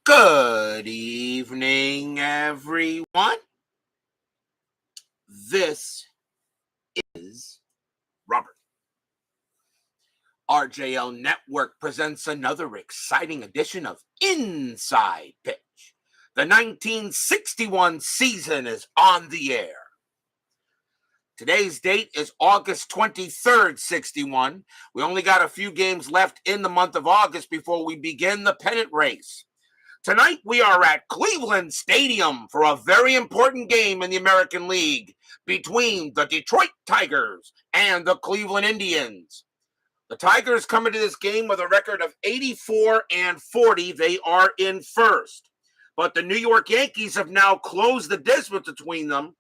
Good evening, everyone. This is Robert. RJL Network presents another exciting edition of Inside Pitch. The 1961 season is on the air. Today's date is August 23rd, 61. We only got a few games left in the month of August before we begin the pennant race. Tonight, we are at Cleveland Stadium for a very important game in the American League between the Detroit Tigers and the Cleveland Indians. The Tigers come into this game with a record of 84-40. They are in first. But the New York Yankees have now closed the distance between them.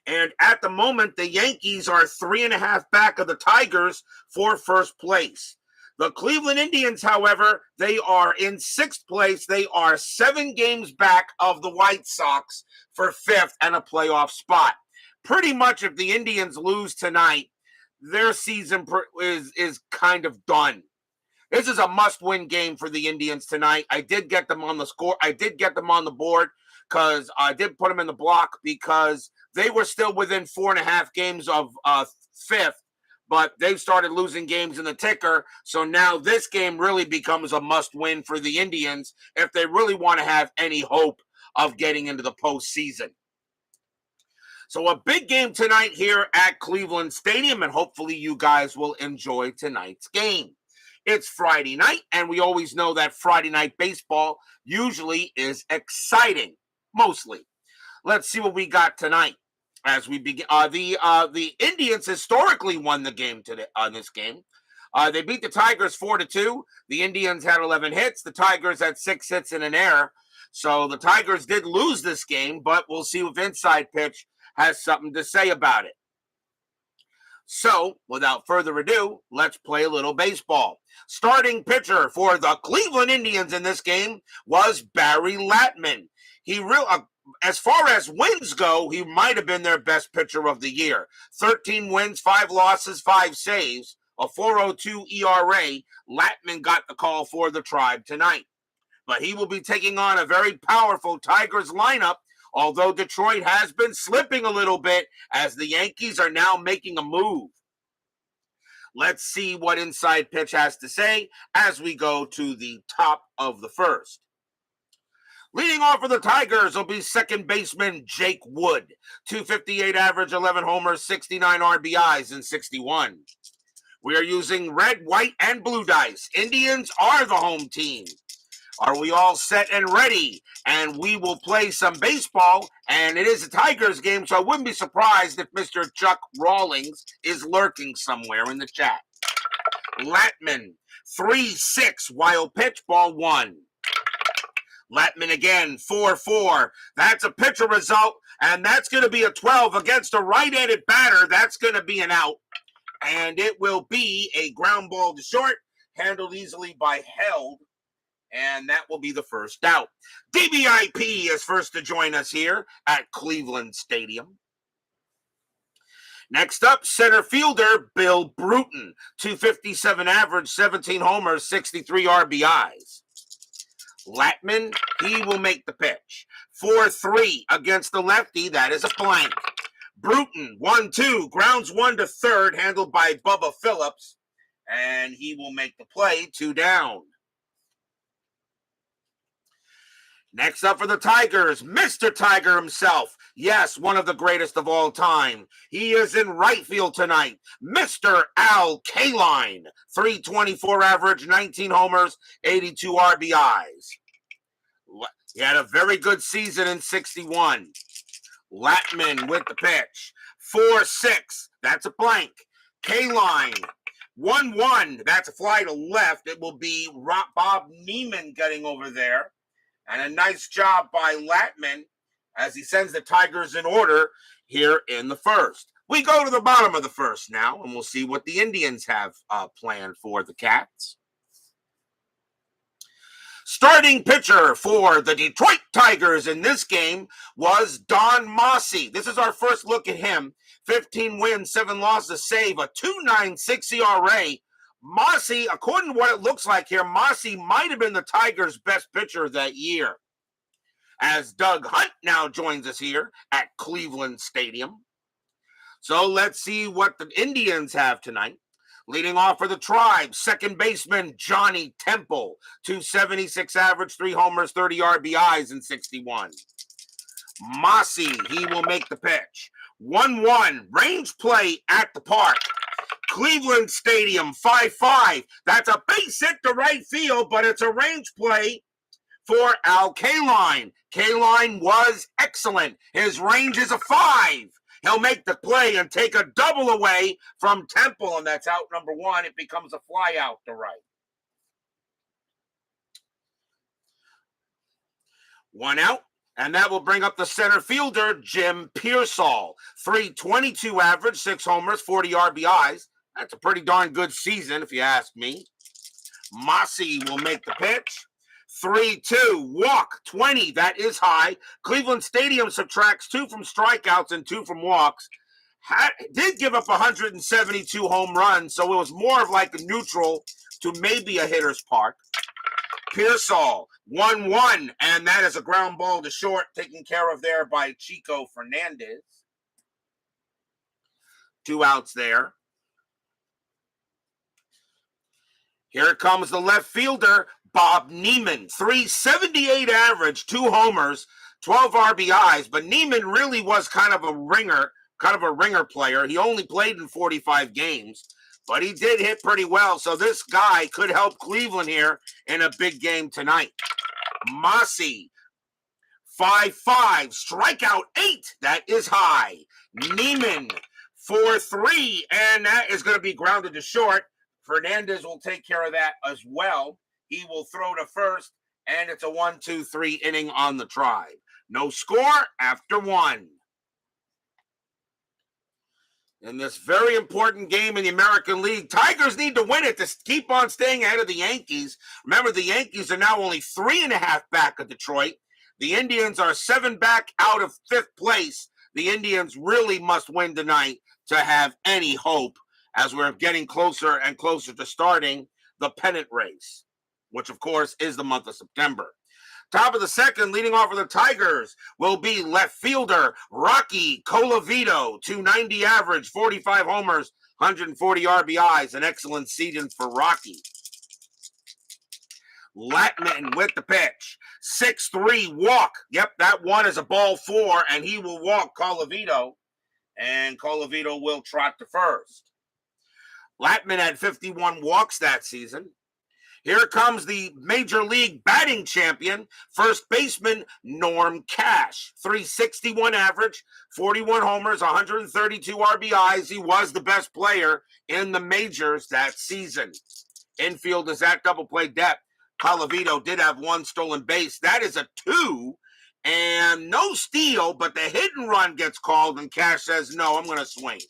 And at the moment, the Yankees are 3.5 back of the Tigers for first place. The Cleveland Indians, however, they are in 6th place. They are 7 games back of the White Sox for 5th and a playoff spot. Pretty much if the Indians lose tonight, their season is kind of done. This is a must-win game for the Indians tonight. I did get them on the score. I did get them on the board because I did put them in the block because they were still within 4.5 games of 5th. But they've started losing games in the ticker, so now this game really becomes a must-win for the Indians if they really want to have any hope of getting into the postseason. So a big game tonight here at Cleveland Stadium, and hopefully you guys will enjoy tonight's game. It's Friday night, and we always know that Friday night baseball usually is exciting, mostly. Let's see what we got tonight. As we begin, the Indians historically won the game today on this game. They beat the Tigers 4-2. The Indians had 11 hits. The Tigers had 6 hits and an error. So the Tigers did lose this game, but we'll see if Inside Pitch has something to say about it. So, without further ado, let's play a little baseball. Starting pitcher for the Cleveland Indians in this game was Barry Latman. As far as wins go, he might have been their best pitcher of the year. 13 wins, 5 losses, 5 saves, a 4.02 ERA. Latman got the call for the Tribe tonight. But he will be taking on a very powerful Tigers lineup, although Detroit has been slipping a little bit as the Yankees are now making a move. Let's see what Inside Pitch has to say as we go to the top of the first. Leading off for the Tigers will be second baseman Jake Wood. 258 average, 11 homers, 69 RBIs in 61. We are using red, white, and blue dice. Indians are the home team. Are we all set and ready? And we will play some baseball, and it is a Tigers game, so I wouldn't be surprised if Mr. Chuck Rawlings is lurking somewhere in the chat. Latman, 3-6, wild pitch, ball 1. Latman again, 4-4. That's a pitcher result, and that's going to be a 12 against a right-handed batter. That's going to be an out, and it will be a ground ball to short, handled easily by Held, and that will be the first out. DBIP is first to join us here at Cleveland Stadium. Next up, center fielder Bill Bruton, 257 average, 17 homers, 63 RBIs. Latman, he will make the pitch. 4-3 against the lefty. That is a blank. Bruton, 1-2, grounds 1 to third, handled by Bubba Phillips, and he will make the play, 2 down. Next up for the Tigers, Mr. Tiger himself. Yes, one of the greatest of all time. He is in right field tonight. Mr. Al Kaline, 324 average, 19 homers, 82 RBIs. He had a very good season in 61. Latman with the pitch. 4-6, that's a blank. Kaline, 1-1, that's a fly to left. It will be Bob Neiman getting over there. And a nice job by Latman as he sends the Tigers in order here in the first. We go to the bottom of the first now, and we'll see what the Indians have planned for the Cats. Starting pitcher for the Detroit Tigers in this game was Don Mossi. This is our first look at him. 15 wins, 7 losses, save, a 2.96 ERA. Mossi, according to what it looks like here, Mossi might have been the Tigers' best pitcher that year. As Doug Hunt now joins us here at Cleveland Stadium. So let's see what the Indians have tonight. Leading off for the Tribe, second baseman Johnny Temple, 276 average, 3 homers, 30 RBIs in 61. Mossi, he will make the pitch. 1-1, range play at the park. Cleveland Stadium, 5-5. That's a base hit to right field, but it's a range play for Al Kaline. Kaline was excellent. His range is a 5. He'll make the play and take a double away from Temple, and that's out number 1. It becomes a fly out to right. 1 out, and that will bring up the center fielder, Jim Pearsall. 322 average, 6 homers, 40 RBIs. That's a pretty darn good season, if you ask me. Mossi will make the pitch. 3-2, walk, 20, that is high. Cleveland Stadium subtracts 2 from strikeouts and 2 from walks. Did give up 172 home runs, so it was more of like a neutral to maybe a hitter's park. Pearsall, 1-1, and that is a ground ball to short, taken care of there by Chico Fernandez. 2 outs there. Here comes the left fielder, Bob Neiman. 378 average, 2 homers, 12 RBIs. But Neiman really was kind of a ringer player. He only played in 45 games, but he did hit pretty well. So this guy could help Cleveland here in a big game tonight. Mossi, 5-5, strikeout 8. That is high. Neiman, 4-3, and that is going to be grounded to short. Fernandez will take care of that as well. He will throw to first, and it's a 1-2-3 inning on the Tribe. No score after 1. In this very important game in the American League, Tigers need to win it to keep on staying ahead of the Yankees. Remember, the Yankees are now only 3.5 back of Detroit. The Indians are 7 back out of 5th place. The Indians really must win tonight to have any hope, as we're getting closer and closer to starting the pennant race, which, of course, is the month of September. Top of the second, leading off for the Tigers, will be left fielder Rocky Colavito, 290 average, 45 homers, 140 RBIs, an excellent season for Rocky. Latman with the pitch. 6-3, walk. Yep, that one is a ball 4, and he will walk Colavito, and Colavito will trot to first. Latman had 51 walks that season. Here comes the Major League batting champion, first baseman Norm Cash. 361 average, 41 homers, 132 RBIs. He was the best player in the majors that season. Infield is at double play depth. Colavito did have 1 stolen base. That is a 2, and no steal, but the hit and run gets called, and Cash says, no, I'm going to swing.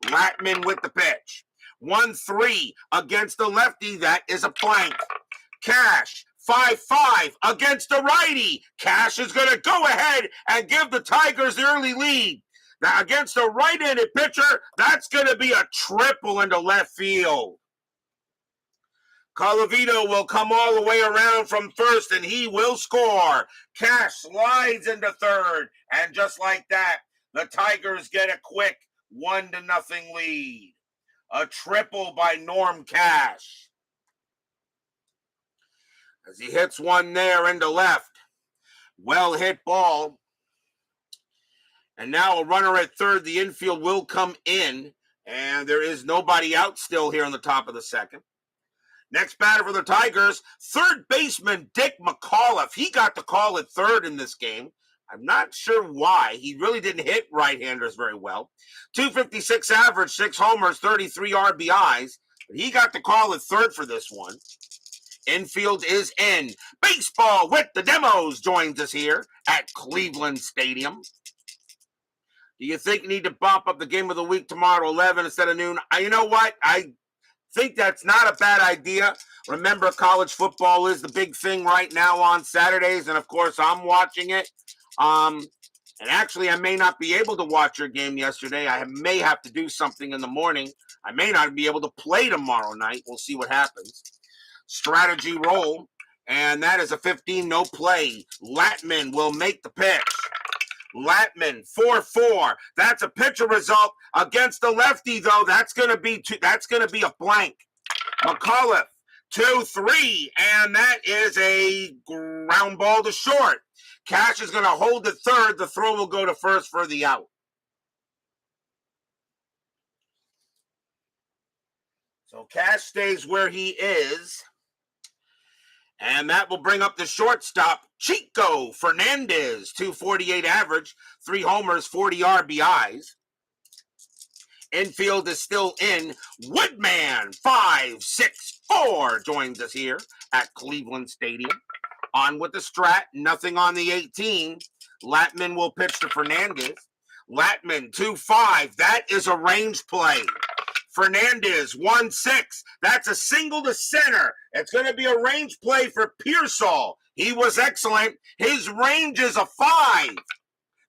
Latman with the pitch. 1-3 against the lefty. That is a blank. Cash, 5-5 against the righty. Cash is going to go ahead and give the Tigers the early lead. Now, against a right-handed pitcher, that's going to be a triple into left field. Colavito will come all the way around from first, and he will score. Cash slides into third, and just like that, the Tigers get a quick 1-0 lead. A triple by Norm Cash. As he hits one there into left. Well hit ball. And now a runner at third. The infield will come in. And there is nobody out still here on the top of the second. Next batter for the Tigers, third baseman Dick McAuliffe. He got the call at third in this game. I'm not sure why. He really didn't hit right-handers very well. 256 average, 6 homers, 33 RBIs. But he got the call at third for this one. Infield is in. Baseball with the Demos joins us here at Cleveland Stadium. Do you think you need to bump up the game of the week tomorrow to 11 instead of noon? You know what? I think that's not a bad idea. Remember, college football is the big thing right now on Saturdays, and of course, I'm watching it. And actually, I may not be able to watch your game yesterday. I may have to do something in the morning. I may not be able to play tomorrow night. We'll see what happens. Strategy roll, and that is a 15 no play. Latman will make the pitch. Latman 4-4. That's a pitcher result against the lefty, though. That's gonna be a blank. McAuliffe 2-3, and that is a ground ball to short. Cash is going to hold at third. The throw will go to first for the out. So Cash stays where he is. And that will bring up the shortstop, Chico Fernandez, 248 average, 3 homers, 40 RBIs. Infield is still in. Woodman 5-6-4 joins us here at Cleveland Stadium. On with the strat, nothing on the 18. Latman will pitch to Fernandez. Latman 2-5. That is a range play. Fernandez 1-6. That's a single to center. It's going to be a range play for Pearsall. He was excellent. His range is a 5.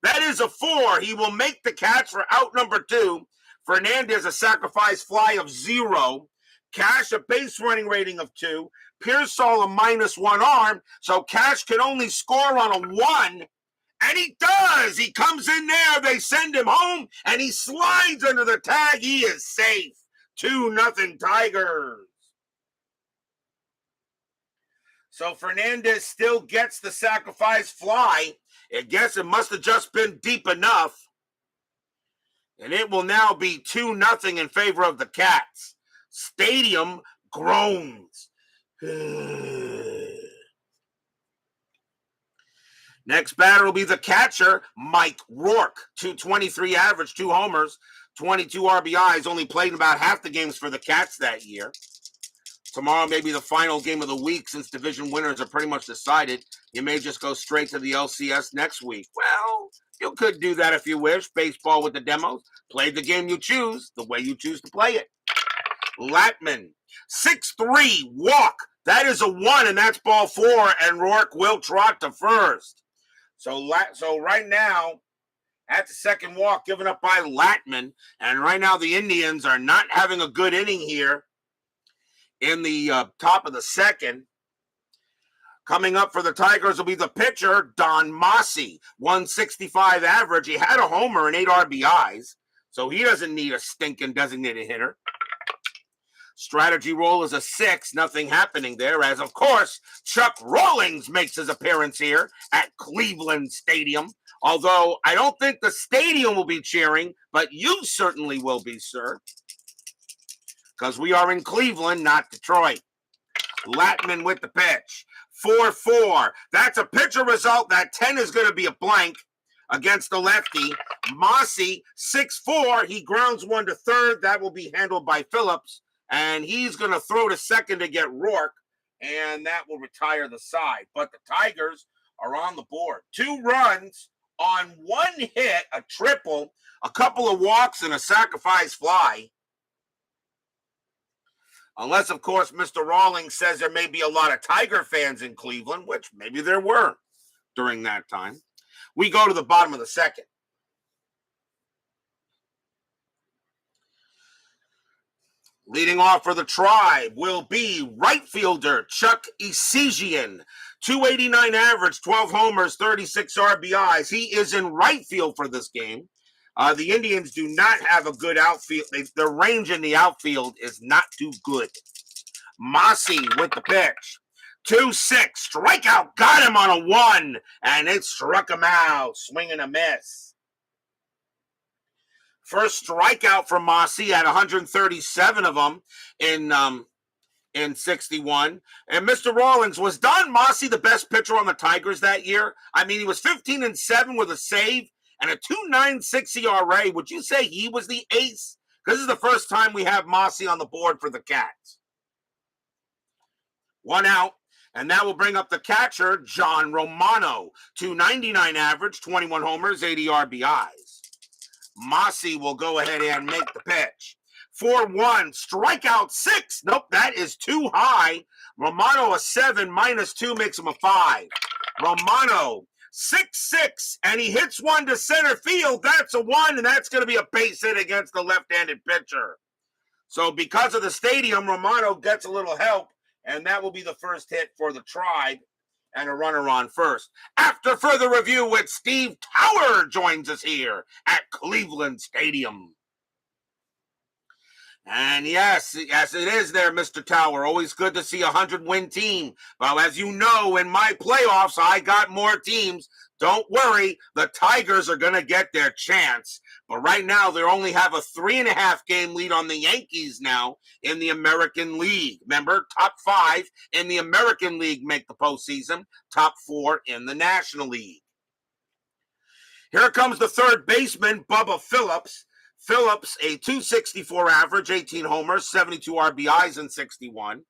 That is a 4. He will make the catch for out number 2. Fernandez a sacrifice fly of 0. Cash a base running rating of 2. Pearsall a -1 arm, so Cash can only score on a 1. And he does. He comes in there. They send him home, and he slides under the tag. He is safe. 2-0 Tigers. So Fernandez still gets the sacrifice fly. I guess it must have just been deep enough. And it will now be 2-0 in favor of the Cats. Stadium groans. Next batter will be the catcher, Mike Rourke. 223 average, 2 homers, 22 RBIs. Only played about half the games for the Cats that year. Tomorrow may be the final game of the week since division winners are pretty much decided. You may just go straight to the LCS next week. Well, you could do that if you wish. Baseball with the demos. Play the game you choose, the way you choose to play it. Latman, 6-3, walk. That is a 1, and that's ball 4, and Rourke will trot to first. So right now, at the second walk given up by Latman, and right now the Indians are not having a good inning here in the top of the second. Coming up for the Tigers will be the pitcher, Don Mossi, 165 average. He had a homer and 8 RBIs, so he doesn't need a stinking designated hitter. Strategy roll is a 6, nothing happening there, as of course Chuck Rawlings makes his appearance here at Cleveland Stadium. Although I don't think the stadium will be cheering, but you certainly will be, sir. Because we are in Cleveland, not Detroit. Latman with the pitch. 4-4. That's a pitcher result. That 10 is going to be a blank against the lefty. Mossi, 6-4. He grounds one to third. That will be handled by Phillips. And he's going to throw to second to get Rourke. And that will retire the side. But the Tigers are on the board. 2 runs on 1 hit, a triple, a couple of walks, and a sacrifice fly. Unless, of course, Mr. Rawlings says there may be a lot of Tiger fans in Cleveland, which maybe there were during that time. We go to the bottom of the second. Leading off for the Tribe will be right fielder Chuck Esigian. 289 average, 12 homers, 36 RBIs. He is in right field for this game. The Indians do not have a good outfield. Their range in the outfield is not too good. Mossi with the pitch. 2-6, strikeout, got him on a 1, and it struck him out. Swing and a miss. First strikeout from Mossi at 137 of them in 61. And Mr. Rawlings, was Don Mossi the best pitcher on the Tigers that year? I mean, he was 15-7 with a save and a 2.96 ERA. Would you say he was the ace? Because this is the first time we have Mossi on the board for the Cats. 1 out, and that will bring up the catcher, John Romano. 299 average, 21 homers, 80 RBIs. Mossi will go ahead and make the pitch. 4-1, strikeout 6. Nope, that is too high. Romano a 7, -2 makes him a 5. Romano, 6-6, and he hits one to center field. That's a 1, and that's going to be a base hit against the left-handed pitcher. So because of the stadium, Romano gets a little help, and that will be the first hit for the Tribe, and a runner on first. After further review with Steve Tower joins us here at Cleveland Stadium. And yes, it is there, Mr. Tower. Always good to see a 100-win team. Well, as you know, in my playoffs, I got more teams. Don't worry, the Tigers are going to get their chance. But right now, they only have a 3.5-game lead on the Yankees now in the American League. Remember, top 5 in the American League make the postseason, top 4 in the National League. Here comes the third baseman, Bubba Phillips. Phillips, a .264 average, 18 homers, 72 RBIs in 61.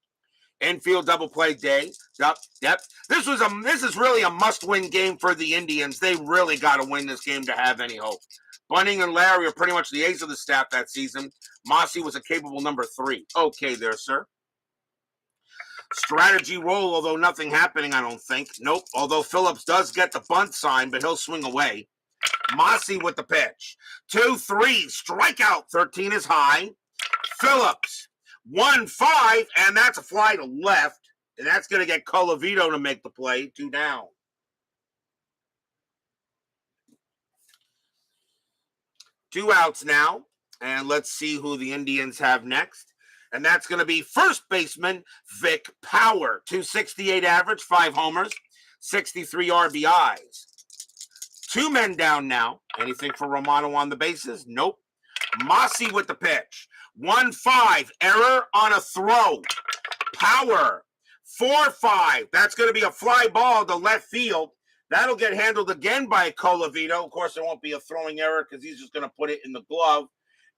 Infield double play day. Yep. This is really a must-win game for the Indians. They really got to win this game to have any hope. Bunning and Larry are pretty much the ace of the staff that season. Mossi was a capable number 3. Okay there, sir. Strategy roll, although nothing happening, I don't think. Nope. Although Phillips does get the bunt sign, but he'll swing away. Mossi with the pitch. 2-3, strikeout. 13 is high. Phillips, 1-5, and that's a fly to left. And that's going to get Colavito to make the play. 2 down. Two outs now. And let's see who the Indians have next. And that's going to be first baseman Vic Power. .268 average, 5 homers, 63 RBIs. 2 men down now. Anything for Romano on the bases? Nope. Mossi with the pitch. 1-5. Error on a throw. Power. 4-5. That's going to be a fly ball to left field. That'll get handled again by Colavito. Of course, there won't be a throwing error because he's just going to put it in the glove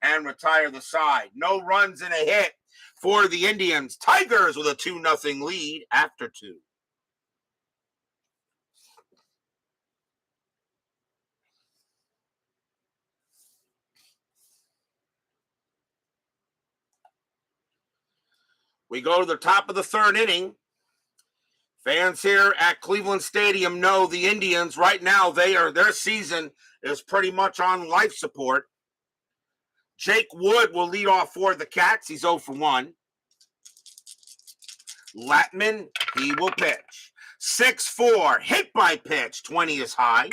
and retire the side. No runs and a hit for the Indians. Tigers with a 2-0 lead after 2. We go to the top of the third inning. Fans here at Cleveland Stadium know the Indians right now, their season is pretty much on life support. Jake Wood will lead off for the Cats. He's 0 for 1. Latman, he will pitch. 6-4, hit by pitch. 20 is high.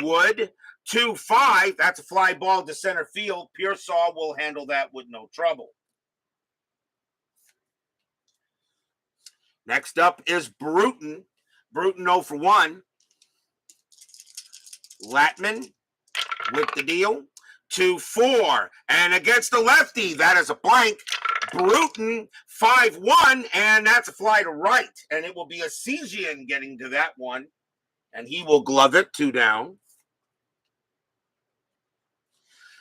Wood, 2-5. That's a fly ball to center field. Pearsall will handle that with no trouble. Next up is Bruton. Bruton 0 for 1. Latman with the deal. 2-4. And against the lefty, that is a blank. Bruton 5-1, and that's a fly to right. And it will be a Cesian getting to that one. And he will glove it. 2 down.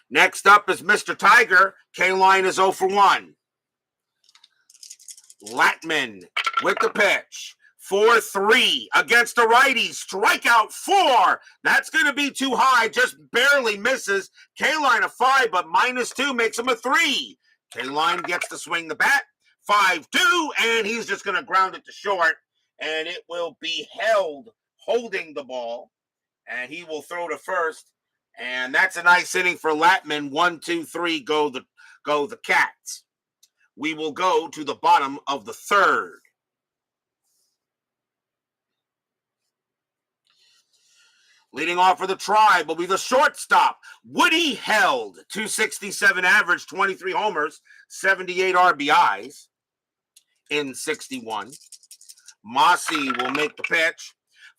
Next up is Mr. Tiger. K-line is 0 for 1. Latman with the pitch. 4-3 against the righty. Strikeout 4. That's going to be too high. Just barely misses. K-line a 5, but -2 makes him a 3. K-line gets to swing the bat. 5-2, and he's just going to ground it to short. And it will be held holding the ball. And he will throw to first. And that's a nice inning for Latman. 1, 2, 3, go the Cats. We will go to the bottom of the third. Leading off for the Tribe will be the shortstop, Woody Held. .267 average, 23 homers, 78 RBIs in 61. Mossi will make the pitch.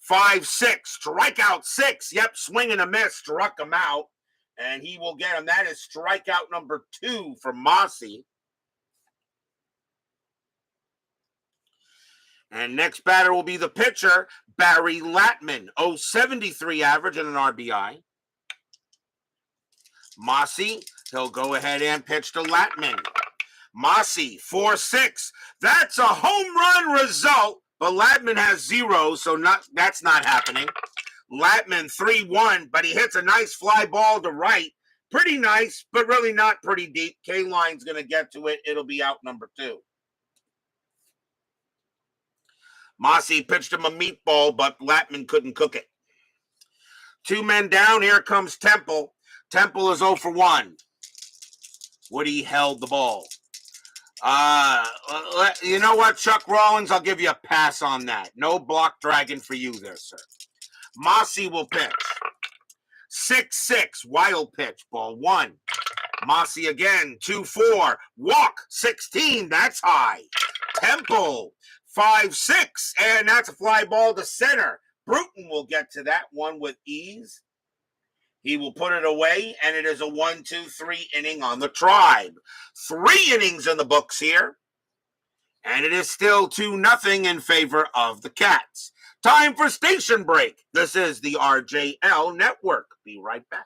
5-6, strikeout 6. Yep, swing and a miss, struck him out. And he will get him. That is strikeout number 2 for Mossi. And next batter will be the pitcher, Barry Latman. .073 average and an RBI. Mossi, he'll go ahead and pitch to Latman. Mossi, 4-6. That's a home run result, but Latman has 0, so that's not happening. Latman, 3-1, but he hits a nice fly ball to right. Pretty nice, but really not pretty deep. K-line's going to get to it. It'll be out number 2. Mossi pitched him a meatball, but Latman couldn't cook it. 2 men down. Here comes Temple. Temple is 0 for 1. Woody held the ball. You know what, Chuck Rawlings? I'll give you a pass on that. No block dragon for you there, sir. Mossi will pitch. 6-6. Wild pitch. Ball 1. Mossi again. 2-4. Walk. 16. That's high. Temple. 5-6. And that's a fly ball to center. Bruton will get to that one with ease. He will put it away, and it is a 1-2-3 inning on the Tribe. 3 innings in the books here, and it is still 2-0 in favor of the Cats. Time for station break. This is the RJL Network. Be right back.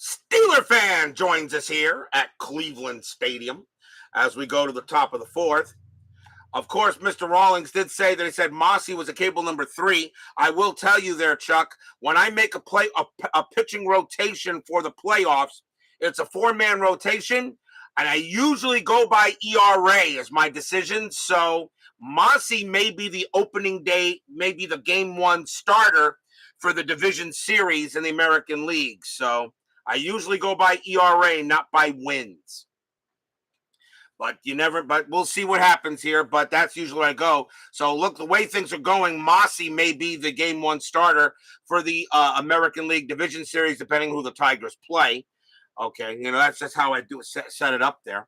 Steeler fan joins us here at Cleveland Stadium as we go to the top of the 4th. Of course, Mr. Rawlings did say that he said Mossi was a cable number 3. I will tell you there, Chuck, when I make a pitching rotation for the playoffs, it's a 4-man rotation, and I usually go by ERA as my decision. So Mossi may be the opening day, maybe the game 1 starter for the division series in the American League. So I usually go by ERA, not by wins. But we'll see what happens here. But that's usually where I go. So look, the way things are going, Mossi may be the game 1 starter for the American League Division Series, depending who the Tigers play. Okay, that's just how I do set it up there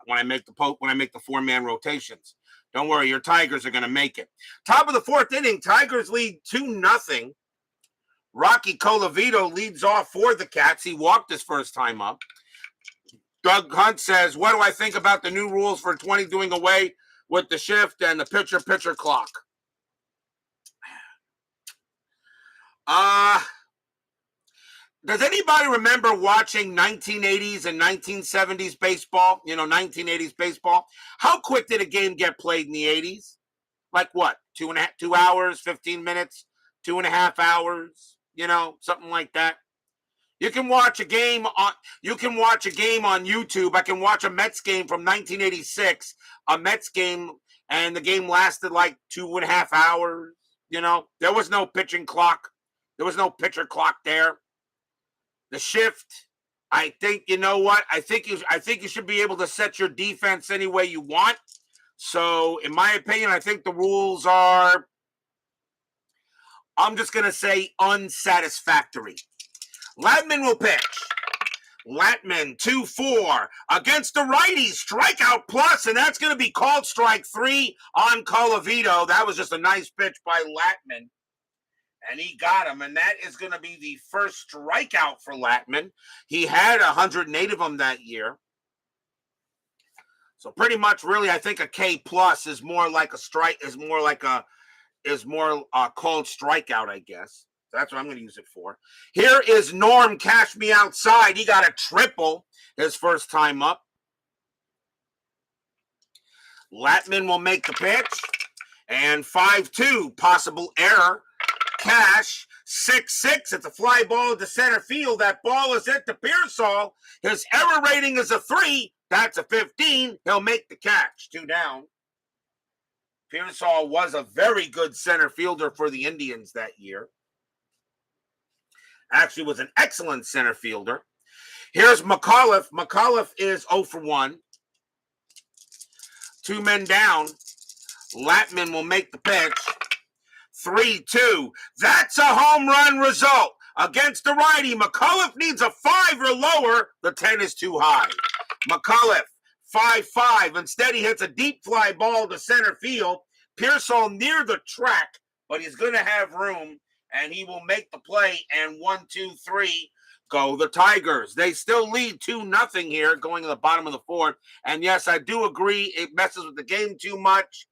when I make the 4-man rotations. Don't worry, your Tigers are going to make it. Top of the 4th inning, Tigers lead 2-0. Rocky Colavito leads off for the Cats. He walked his first time up. Doug Hunt says, what do I think about the new rules for 20 doing away with the shift and the pitcher clock? Does anybody remember watching 1980s and 1970s baseball? 1980s baseball. How quick did a game get played in the 80s? Like what? 2 hours, 15 minutes, 2.5 hours, something like that. You can watch a game on YouTube. I can watch a Mets game from 1986, a Mets game, and the game lasted like 2.5 hours. There was no pitching clock. There was no pitcher clock there. The shift, I think, I think you should be able to set your defense any way you want. So, in my opinion, I think the rules are, I'm just going to say, unsatisfactory. Latman will pitch. Latman, 2-4 against the righty, strikeout plus, and that's going to be called strike 3 on Colavito. That was just a nice pitch by Latman, and he got him, and that is going to be the first strikeout for Latman. He had 108 of them that year. So pretty much, really, I think a K plus is more like a strike, is more called strikeout, I guess. That's what I'm going to use it for. Here is Norm Cash Me Outside. He got a triple his first time up. Latman will make the pitch. And 5-2, possible error. Cash, 6-6. It's a fly ball to center field. That ball is hit to Pearsall. His error rating is a 3. That's a 15. He'll make the catch. 2 down. Pearsall was a very good center fielder for the Indians that year. Actually was an excellent center fielder. Here's McAuliffe. McAuliffe is 0 for 1. 2 men down. Latman will make the pitch. 3-2. That's a home run result. Against the righty, McAuliffe needs a 5 or lower. The 10 is too high. McAuliffe, 5-5. Instead, he hits a deep fly ball to center field. Pearsall near the track but he's going to have room, and he will make the play. And 1-2-3, go the Tigers. They still lead 2-0 here, going to the bottom of the fourth. And yes, I do agree, it messes with the game too much.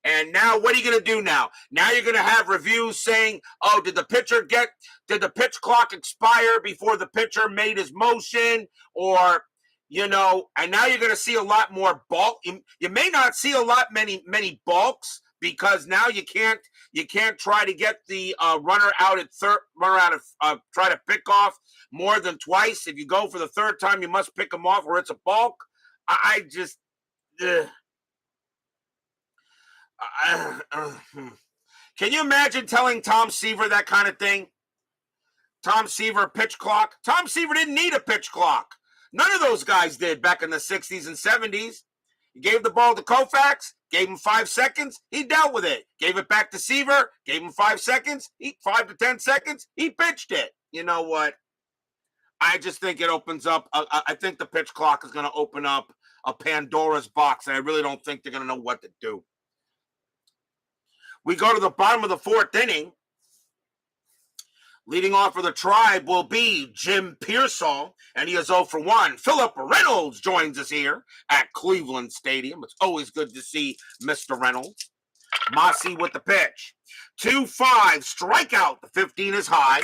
And now, what are you going to do now? Now you're going to have reviews saying, oh, did the pitch clock expire before the pitcher made his motion? Or, and now you're going to see a lot more bulk. You may not see many balks, because now you can't try to get the runner out at third, try to pick off more than twice. If you go for the third time, you must pick them off, or it's a balk. I just... Can you imagine telling Tom Seaver that kind of thing? Tom Seaver, pitch clock. Tom Seaver didn't need a pitch clock. None of those guys did back in the 60s and 70s. He gave the ball to Koufax, gave him 5 seconds, he dealt with it. Gave it back to Seaver, gave him 5 seconds, 5 to 10 seconds, he pitched it. You know what? I just think it opens up. I think the pitch clock is going to open up a Pandora's box, and I really don't think they're going to know what to do. We go to the bottom of the fourth inning. Leading off for the Tribe will be Jim Pearsall, and he is 0 for 1. Philip Reynolds joins us here at Cleveland Stadium. It's always good to see Mr. Reynolds. Mossi with the pitch. 2-5, strikeout. The 15 is high.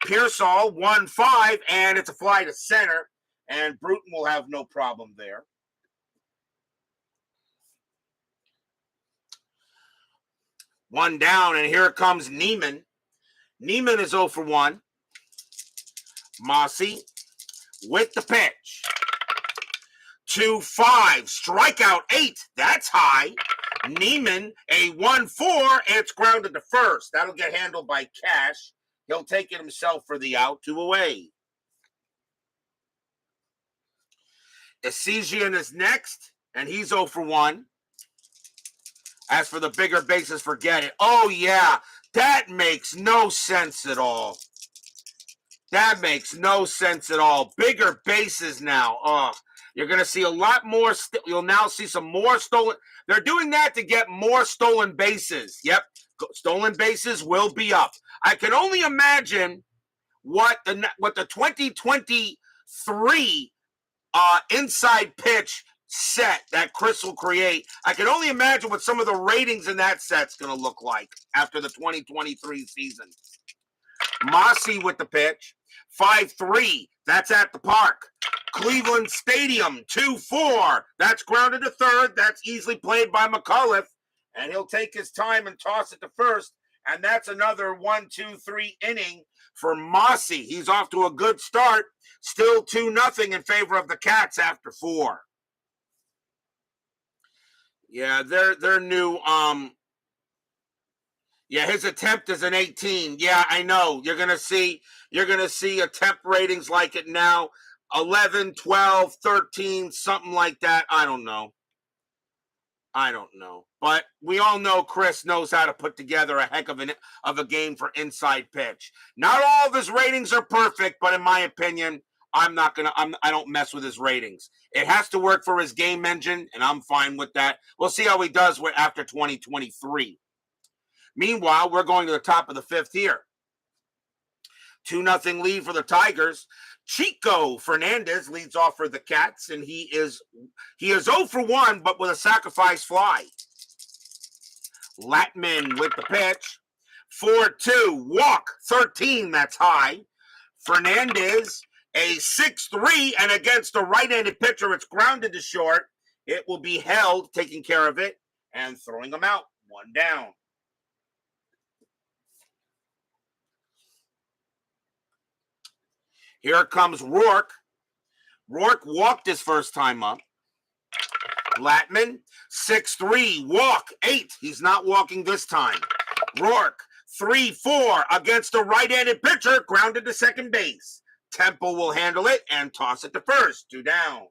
Pearsall 1-5, and it's a fly to center, and Bruton will have no problem there. One down, and here comes Neiman. Neiman is 0 for 1. Mossi with the pitch. 2-5, strikeout 8. That's high. Neiman, a 1-4. It's grounded to first. That'll get handled by Cash. He'll take it himself for the out, 2 away. Esigian is next, and he's 0 for 1. As for the bigger bases, forget it. Oh, yeah, that makes no sense at all. That makes no sense at all. Bigger bases now. Oh, you're going to see a lot more. You'll now see some more stolen. They're doing that to get more stolen bases. Yep, stolen bases will be up. I can only imagine what the 2023 inside pitch set that Chris will create. I can only imagine what some of the ratings in that set's going to look like after the 2023 season. Mossi with the pitch. 5-3. That's at the park. Cleveland Stadium. 2-4. That's grounded to third. That's easily played by McCullough. And he'll take his time and toss it to first. And that's another 1-2-3 inning for Mossi. He's off to a good start. Still 2-0 in favor of the Cats after 4. Yeah, they're new. Yeah, his attempt is an 18. Yeah, I know. You're gonna see attempt ratings like it now. 11, 12, 13, something like that. I don't know. But we all know Chris knows how to put together a heck of a game for inside pitch. Not all of his ratings are perfect, but in my opinion, I don't mess with his ratings. It has to work for his game engine, and I'm fine with that. We'll see how he does after 2023. Meanwhile, we're going to the top of the fifth here. 2-0 lead for the Tigers. Chico Fernandez leads off for the Cats, and he is 0 for 1, but with a sacrifice fly. Latman with the pitch. 4-2, walk, 13, that's high. Fernandez, a 6-3, and against a right-handed pitcher, it's grounded to short. It will be held, taking care of it, and throwing them out. 1 down. Here comes Rourke. Rourke walked his first time up. Latman, 6-3, walk, 8. He's not walking this time. Rourke, 3-4 against a right-handed pitcher, grounded to second base. Temple will handle it and toss it to first. 2 down.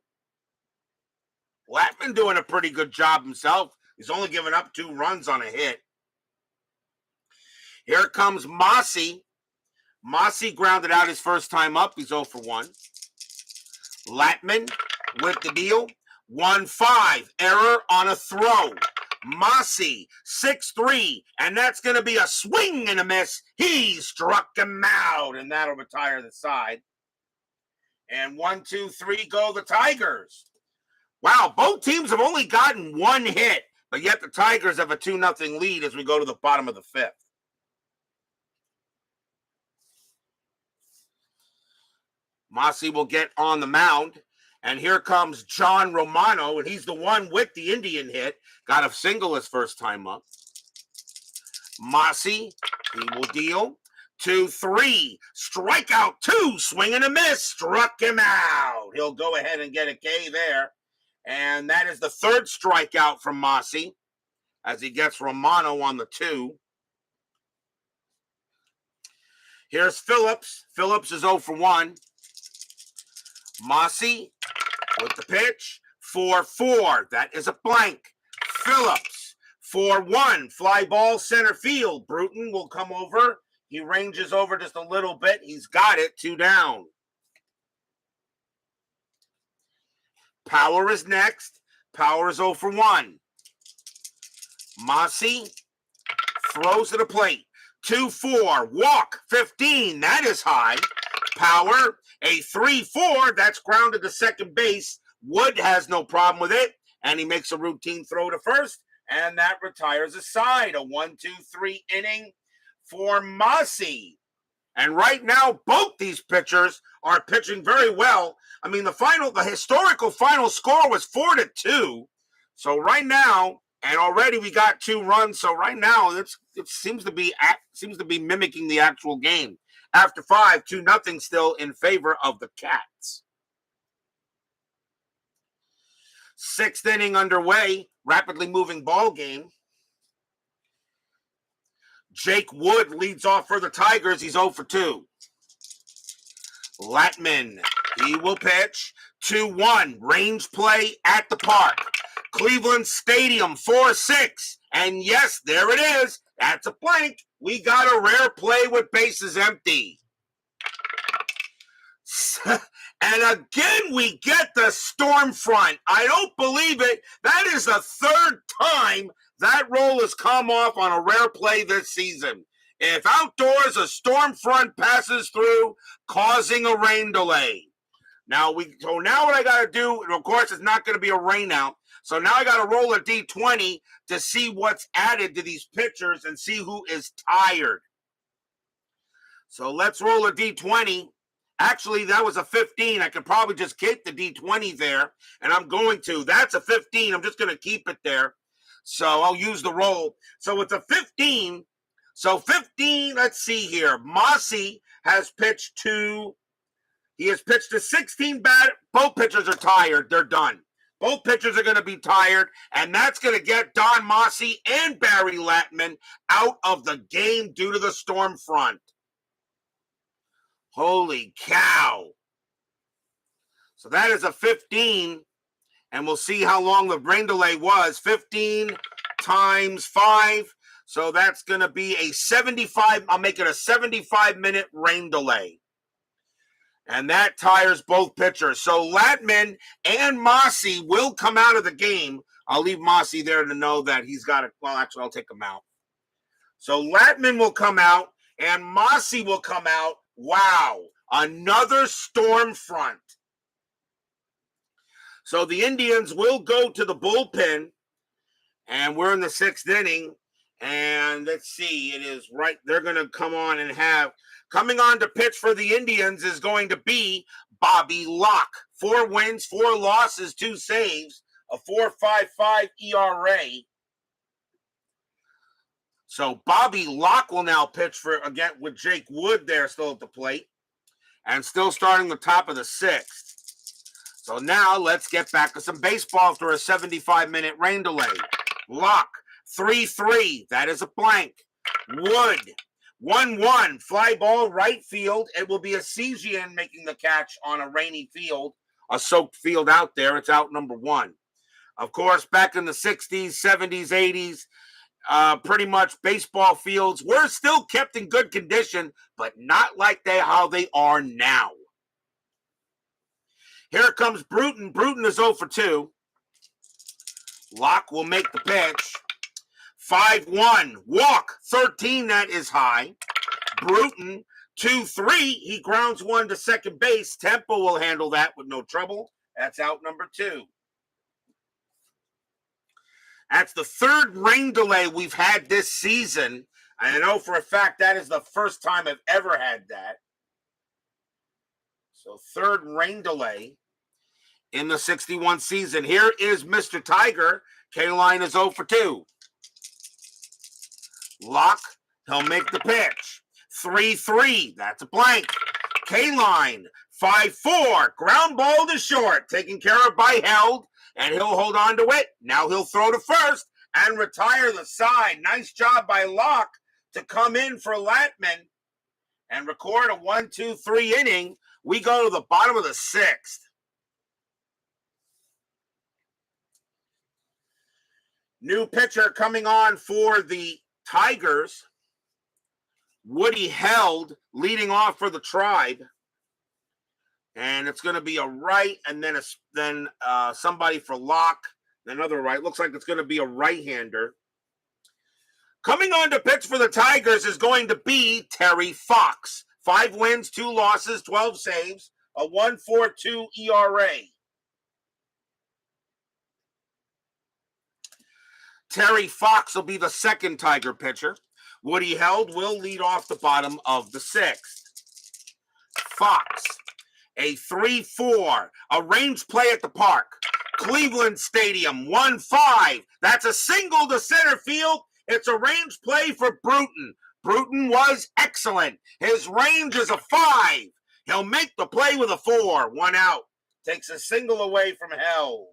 Latman doing a pretty good job himself. He's only given up 2 runs on a hit. Here comes Mossi. Mossi grounded out his first time up. He's 0 for 1. Latman with the deal. 1-5. Error on a throw. Mossi, 6-3, and that's going to be a swing and a miss. He struck him out, and that'll retire the side. And 1-2-3 go the Tigers. Wow, both teams have only gotten one hit, but yet the Tigers have a 2-0 lead as we go to the bottom of the fifth. Mossi will get on the mound, and here comes John Romano, and he's the one with the Indian hit. Got a single his first time up. Mossi, he will deal. 2-3, strikeout 2, swing and a miss, struck him out. He'll go ahead and get a K there. And that is the third strikeout from Mossi as he gets Romano on the 2. Here's Phillips. Phillips is 0 for 1. Mossi with the pitch. 4-4. That is a blank. Phillips. 4-1. Fly ball center field. Bruton will come over. He ranges over just a little bit. He's got it. 2 down. Power is next. Power is 0 for 1. Mossi throws to the plate. 2-4. Walk. 15. That is high. Power. A 3-4. That's grounded to second base. Wood has no problem with it. And he makes a routine throw to first. And that retires a side. A 1-2-3 inning for Mossi. And right now, both these pitchers are pitching very well. I mean, the historical final score was 4-2. So right now, and already we got 2 runs. So right now, it seems to be mimicking the actual game. After 5, 2-0 still in favor of the Cats. 6th inning underway, rapidly moving ball game. Jake Wood leads off for the Tigers. He's 0 for 2. Latman, he will pitch. 2-1, range play at the park. Cleveland Stadium, 4-6. And yes, there it is. That's a blank. We got a rare play with bases empty. And again, we get the storm front. I don't believe it. That is the 3rd time that roll has come off on a rare play this season. If outdoors, a storm front passes through, causing a rain delay. Now what I got to do, and of course, it's not going to be a rain out. So now I got to roll a D20 to see what's added to these pitchers and see who is tired. So let's roll a D20. Actually, that was a 15. I could probably just keep the D20 there, and I'm going to. That's a 15. I'm just going to keep it there. So I'll use the roll. So it's a 15. So 15, let's see here. Mossi has pitched to 16 batters. Both pitchers are tired. They're done. Both pitchers are going to be tired, and that's going to get Don Mossi and Barry Latman out of the game due to the storm front. Holy cow. So that is a 15, and we'll see how long the rain delay was. 15 times 5, so that's going to be a 75. I'll make it a 75-minute rain delay. And that tires both pitchers. So Latman and Mossi will come out of the game. I'll leave Mossi there to know that he's got it. Well, actually, I'll take him out. So Latman will come out, and Mossi will come out. Wow, another storm front. So the Indians will go to the bullpen, and we're in the 6th inning. And let's see, it is right. They're going to come on and coming on to pitch for the Indians is going to be Bobby Locke. 4 wins, 4 losses, 2 saves, a 4.55 ERA. So Bobby Locke will now pitch again with Jake Wood there still at the plate, and still starting the top of the 6th. So now let's get back to some baseball after a 75-minute rain delay. Locke, 3-3. That is a blank. Wood, 1-1. Fly ball right field. It will be a Cesian making the catch on a rainy field, a soaked field out there. It's out number 1. Of course, back in the 60s, 70s, 80s, pretty much baseball fields were still kept in good condition, but not like how they are now. Here comes Bruton. Bruton is 0 for 2. Locke will make the pitch. 5-1, walk, 13, that is high. Bruton, 2-3, he grounds one to second base. Temple will handle that with no trouble. That's out number 2. That's the third rain delay we've had this season. I know for a fact that is the first time I've ever had that. So third rain delay in the 61 season. Here is Mr. Tiger. K-line is 0 for 2. Lock, he'll make the pitch. 3-3, that's a blank. K-line, 5-4, ground ball to short, taken care of by Held, and he'll hold on to it. Now he'll throw to first and retire the side. Nice job by Locke to come in for Latman and record a 1-2-3 inning. We go to the bottom of the 6th. New pitcher coming on for the Tigers. Woody Held leading off for the Tribe. And it's going to be a right and then somebody for Locke. Another right. Looks like it's going to be a right-hander. Coming on to pitch for the Tigers is going to be Terry Fox. 5 wins, 2 losses, 12 saves, a 1.42 ERA. Terry Fox will be the second Tiger pitcher. Woody Held will lead off the bottom of the 6th. Fox, a 3-4, a range play at the park. Cleveland Stadium, 1-5. That's a single to center field. It's a range play for Bruton. Bruton was excellent. His range is a 5. He'll make the play with a 4. 1 out. Takes a single away from Held.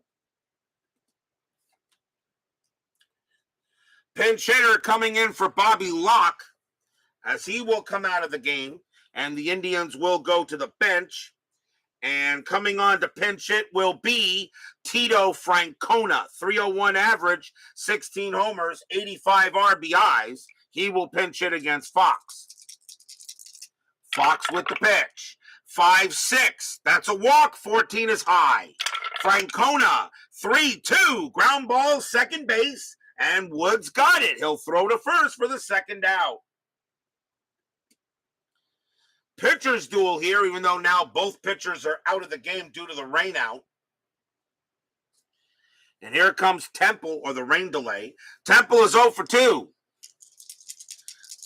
Pinch hitter coming in for Bobby Locke, as he will come out of the game, and the Indians will go to the bench. And coming on to pinch hit will be Tito Francona, 301 average, 16 homers, 85 RBIs. He will pinch hit against Fox. Fox with the pitch. 5-6, that's a walk, 14 is high. Francona, 3-2, ground ball, second base. And Woods got it. He'll throw to first for the second out. Pitchers duel here, even though now both pitchers are out of the game due to the rain out. And here comes Temple, or the rain delay. Temple is 0 for 2.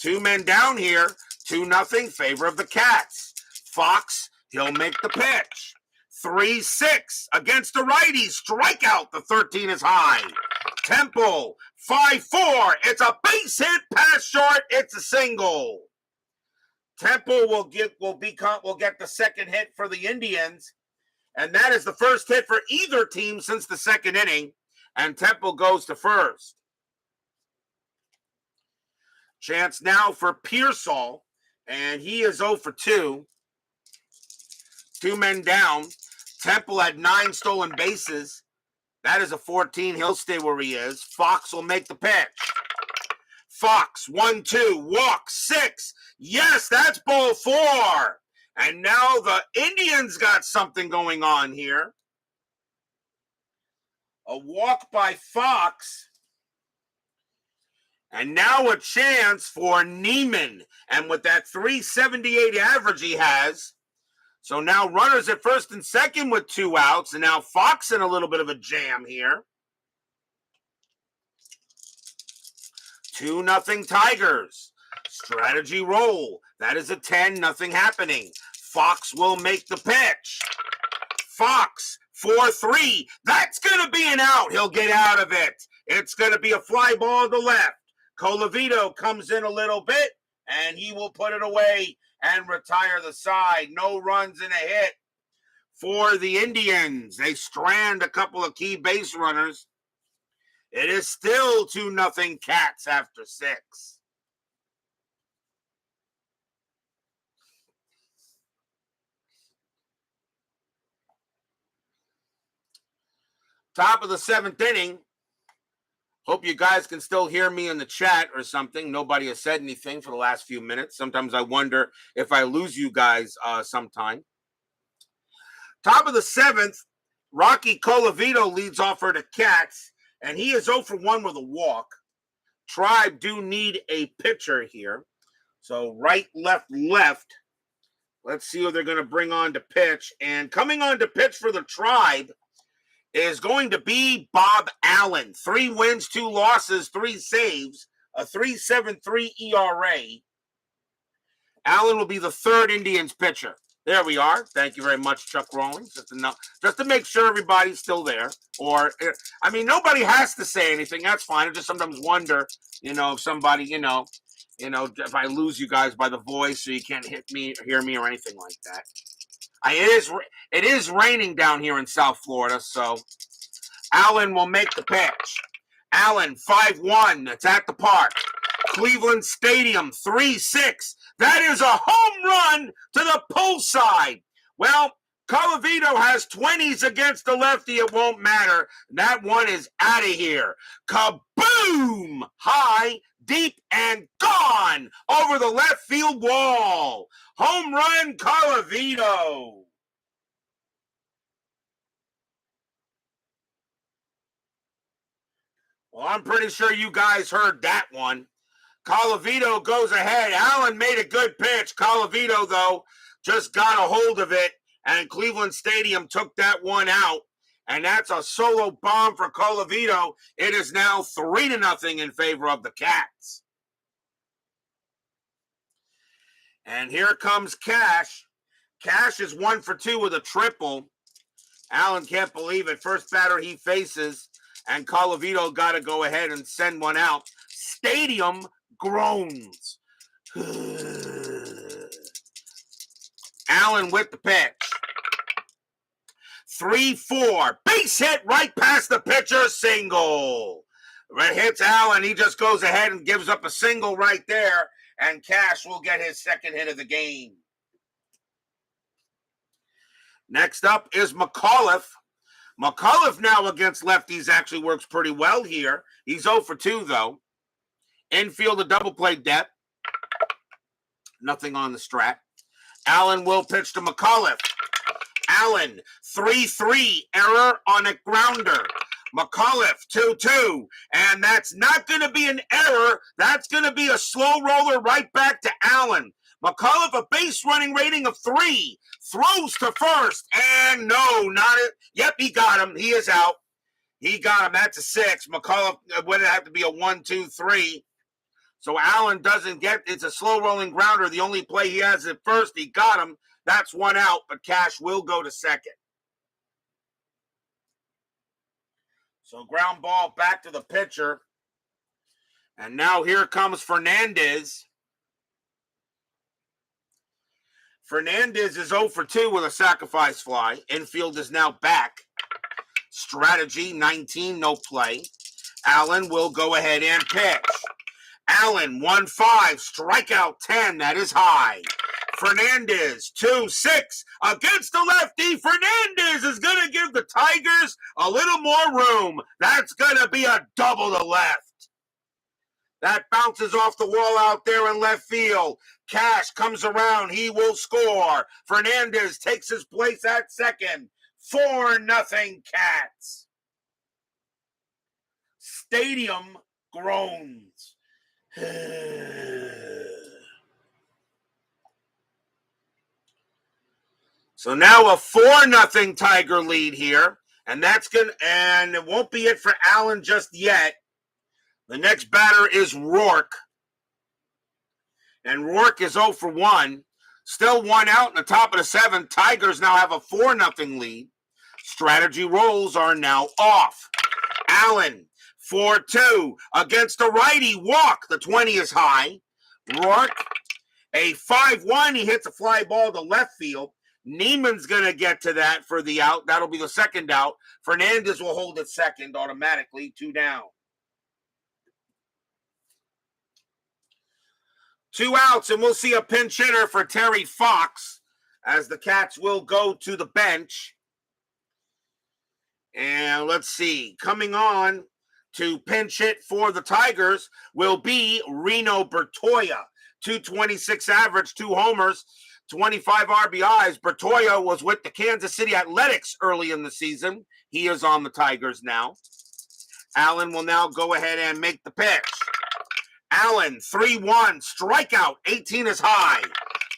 2 men down here. 2-0, favor of the Cats. Fox, he'll make the pitch. 3-6 against the righty. Strikeout. The 13 is high. Temple, 5-4. It's a base hit, pass short. It's a single. Temple will get the second hit for the Indians, and that is the first hit for either team since the second inning. And Temple goes to first. Chance now for Pearsall, and he is 0 for 2. 2 men down. Temple had 9 stolen bases. That is a 14. He'll stay where he is. Fox will make the pitch. Fox, 1-2, walk, 6. Yes, that's ball 4. And now the Indians got something going on here. A walk by Fox. And now a chance for Neiman. And with that 378 average he has, so now runners at first and second with 2 outs. And now Fox in a little bit of a jam here. 2-0 Tigers. Strategy roll. That is a 10, nothing happening. Fox will make the pitch. Fox, 4-3. That's going to be an out. He'll get out of it. It's going to be a fly ball to left. Colavito comes in a little bit, and he will put it away and retire the side. No runs and a hit for the Indians. They strand a couple of key base runners. It is still 2-0 Cats after 6. Top of the 7th inning. Hope you guys can still hear me in the chat or something. Nobody has said anything for the last few minutes. Sometimes I wonder if I lose you guys sometime. Top of the 7th, Rocky Colavito leads off for the Cats, and he is 0 for 1 with a walk. Tribe do need a pitcher here. So right, left, left. Let's see who they're going to bring on to pitch. And coming on to pitch for the Tribe is going to be Bob Allen. 3 wins, 2 losses, 3 saves, a 3.73 ERA. Allen will be the 3rd Indians pitcher. There we are. Thank you very much, Chuck Rawlings. Just to make sure everybody's still there. Or, I mean, nobody has to say anything. That's fine. I just sometimes wonder, if somebody, if I lose you guys by the voice so you can't hear me or anything like that. It is raining down here in South Florida, so Allen will make the pitch. Allen, 5-1. It's at the park. Cleveland Stadium, 3-6. That is a home run to the pull side. Well, Colavito has 20s against the lefty. It won't matter. That one is out of here. Kaboom! High, deep, and gone over the left field wall. Home run, Colavito. Well, I'm pretty sure you guys heard that one. Colavito goes ahead. Allen made a good pitch. Colavito, though, just got a hold of it, and Cleveland Stadium took that one out. And that's a solo bomb for Colavito. It is now 3-0 in favor of the Cats. And here comes Cash. Cash is 1 for 2 with a triple. Allen can't believe it. First batter he faces, and Colavito got to go ahead and send one out. Stadium groans. Allen with the pitch. 3-4. Base hit right past the pitcher. Single. It hits Allen. He just goes ahead and gives up a single right there. And Cash will get his 2nd hit of the game. Next up is McAuliffe. McAuliffe now against lefties actually works pretty well here. He's 0 for 2, though. Infield, a double play DET. Nothing on the strat. Allen will pitch to McAuliffe. Allen, 3-3, error on a grounder. McAuliffe, 2-2. And that's not going to be an error. That's going to be a slow roller right back to Allen. McAuliffe, a base running rating of 3. Throws to first. And no, not it. Yep, he got him. He is out. He got him. That's a 6. McAuliffe would have to be a 1-2-3. So Allen doesn't get, it's a slow rolling grounder. The only play he has at first, he got him. That's 1 out, but Cash will go to 2nd. So ground ball back to the pitcher. And now here comes Fernandez. Fernandez is 0 for 2 with a sacrifice fly. Infield is now back. Strategy, 19, no play. Allen will go ahead and pitch. Allen, 1-5, strikeout 10, that is high. Fernandez, 2-6, against the lefty. Fernandez is going to give the Tigers a little more room. That's going to be a double to left. That bounces off the wall out there in left field. Cash comes around. He will score. Fernandez takes his place at 2nd. 4-0 Cats. Stadium groans. So now a 4-0 Tiger lead here, and and it won't be it for Allen just yet. The next batter is Rourke, and Rourke is 0 for 1. Still 1 out in the top of the 7th. Tigers now have a 4-0 lead. Strategy rolls are now off. Allen, 4-2 against the righty. Walk. The 20 is high. Rourke, a 5-1. He hits a fly ball to left field. Neiman's going to get to that for the out. That'll be the 2nd out. Fernandez will hold it 2nd automatically. 2 down. 2 outs, and we'll see a pinch hitter for Terry Fox as the Cats will go to the bench. And let's see. Coming on to pinch hit for the Tigers will be Reno Bertoia. 226 average, 2 homers, 25 RBIs. Bertoia was with the Kansas City Athletics early in the season. He is on the Tigers now. Allen will now go ahead and make the pitch. Allen, 3-1, strikeout, 18 is high.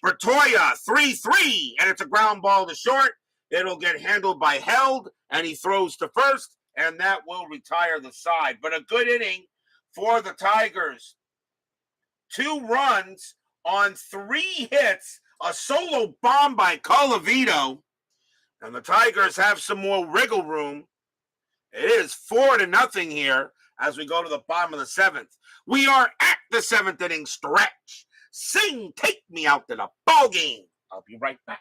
Bertoya, 3-3, and it's a ground ball to short. It'll get handled by Held, and he throws to first, and that will retire the side. But a good inning for the Tigers. 2 runs on 3 hits, a solo bomb by Colavito, and the Tigers have some more wriggle room. It is 4-0 here as we go to the bottom of the 7th. We are at the 7th inning stretch. Sing, take me out to the ball game. I'll be right back.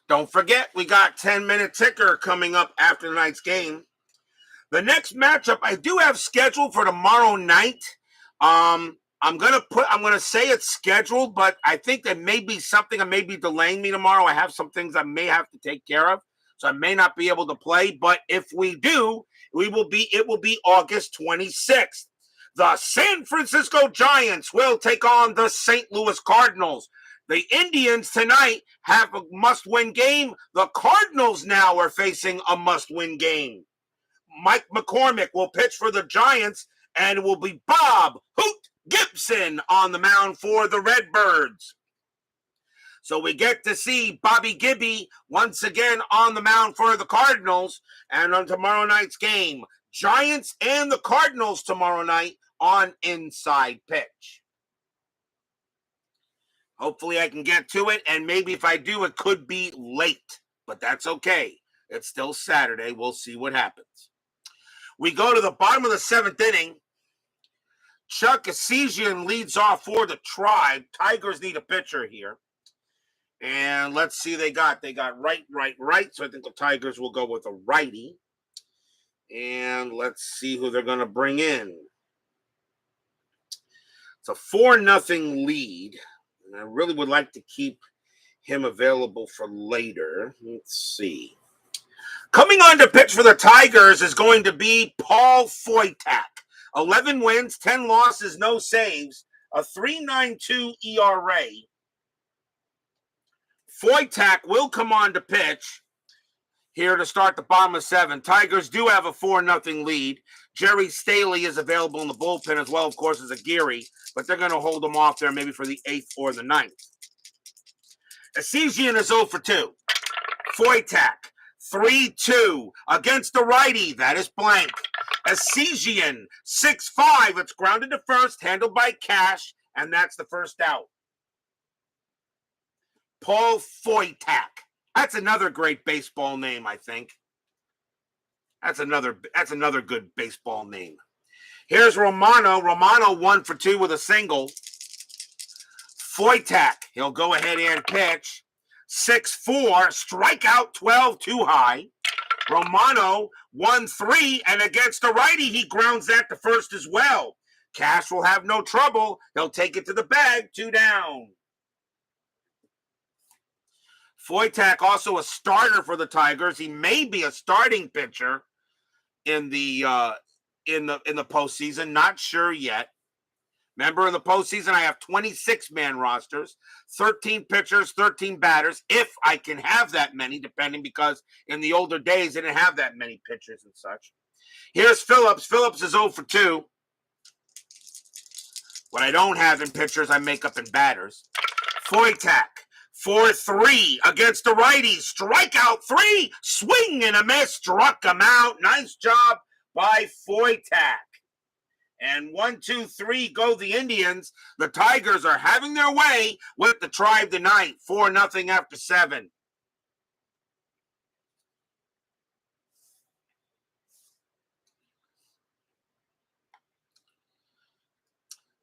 Don't forget, we got 10-minute ticker coming up after tonight's game. The next matchup I do have scheduled for tomorrow night. I'm gonna say it's scheduled, but I think there may be something that may be delaying me tomorrow. I have some things I may have to take care of, so I may not be able to play. But if we do, it will be August 26th. The San Francisco Giants will take on the St. Louis Cardinals. The Indians tonight have a must-win game. The Cardinals now are facing a must-win game. Mike McCormick will pitch for the Giants, and it will be Bob Hoot Gibson on the mound for the Redbirds. So we get to see Bobby Gibby once again on the mound for the Cardinals. And on tomorrow night's game, Giants and the Cardinals tomorrow night on Inside Pitch. Hopefully I can get to it, and maybe if I do, it could be late. But that's okay. It's still Saturday. We'll see what happens. We go to the bottom of the 7th inning. Chuck Esesian leads off for the Tribe. Tigers need a pitcher here. And let's see, they got right. So I think the Tigers will go with a righty. And let's see who they're going to bring in. It's a 4-0 lead. And I really would like to keep him available for later. Let's see. Coming on to pitch for the Tigers is going to be Paul Foytak. 11 wins, 10 losses, no saves, a 3.92 ERA. Foytak will come on to pitch here to start the bottom of 7. Tigers do have a 4-0 lead. Jerry Staley is available in the bullpen as well, of course, as a Geary, but they're going to hold him off there maybe for the 8th or the 9th. Esesian is 0 for 2. Foytak, 3-2 against the righty. That is blank. Esesian, 6-5. It's grounded to first, handled by Cash, and that's the first out. Paul Foytak. That's another great baseball name, I think. That's another good baseball name. Here's Romano. Romano 1 for 2 with a single. Foytak, he'll go ahead and pitch. 6-4, strikeout 12, too high. Romano 1-3, and against the righty, he grounds that to first as well. Cash will have no trouble. He'll take it to the bag, 2 down. Foytak also a starter for the Tigers. He may be a starting pitcher in the postseason. Not sure yet. Remember, in the postseason, I have 26-man rosters, 13 pitchers, 13 batters, if I can have that many, depending, because in the older days, they didn't have that many pitchers and such. Here's Phillips. Phillips is 0 for 2. What I don't have in pitchers, I make up in batters. Foytak, 4-3 against the righty. Strikeout 3. Swing and a miss. Struck him out. Nice job by Foytak. And 1, 2, 3 go the Indians. The Tigers are having their way with the Tribe tonight. 4-0 after 7.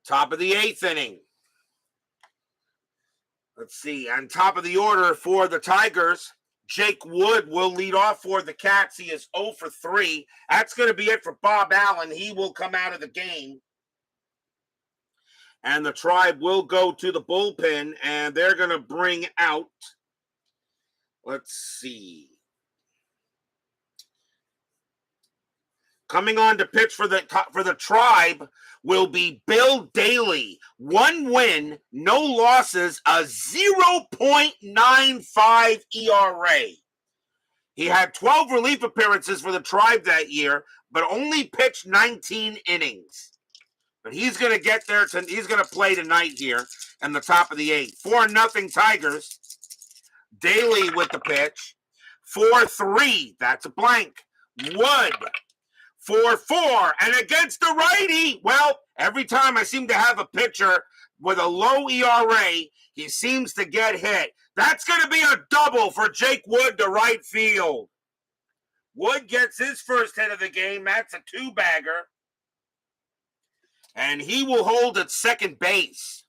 Top of the 8th inning. Let's see. On top of the order for the Tigers, Jake Wood will lead off for the Cats. He is 0 for 3. That's going to be it for Bob Allen. He will come out of the game. And the Tribe will go to the bullpen, and they're going to bring out, let's see. Coming on to pitch for the Tribe will be Bill Daly. 1 win, no losses, a 0.95 ERA. He had 12 relief appearances for the Tribe that year, but only pitched 19 innings. But he's going to get there. He's going to play tonight here in the top of the 8th. 4-0 Tigers. Daly with the pitch. 4-3. That's a blank. Wood. 4-4. And against the righty, well, every time I seem to have a pitcher with a low ERA, he seems to get hit. That's going to be a double for Jake Wood to right field. Wood gets his first hit of the game. That's a 2-bagger. And he will hold at second base.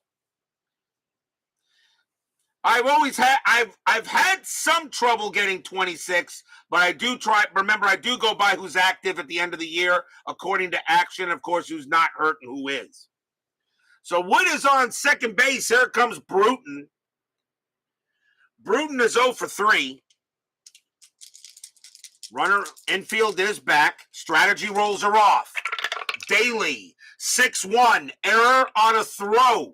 I've had some trouble getting 26, but I do try. Remember, I do go by who's active at the end of the year, according to action, of course, who's not hurt and who is. So Wood is on second base. Here comes Bruton. Bruton is 0 for 3. Runner infield is back. Strategy rolls are off. Daly, 6-1. Error on a throw.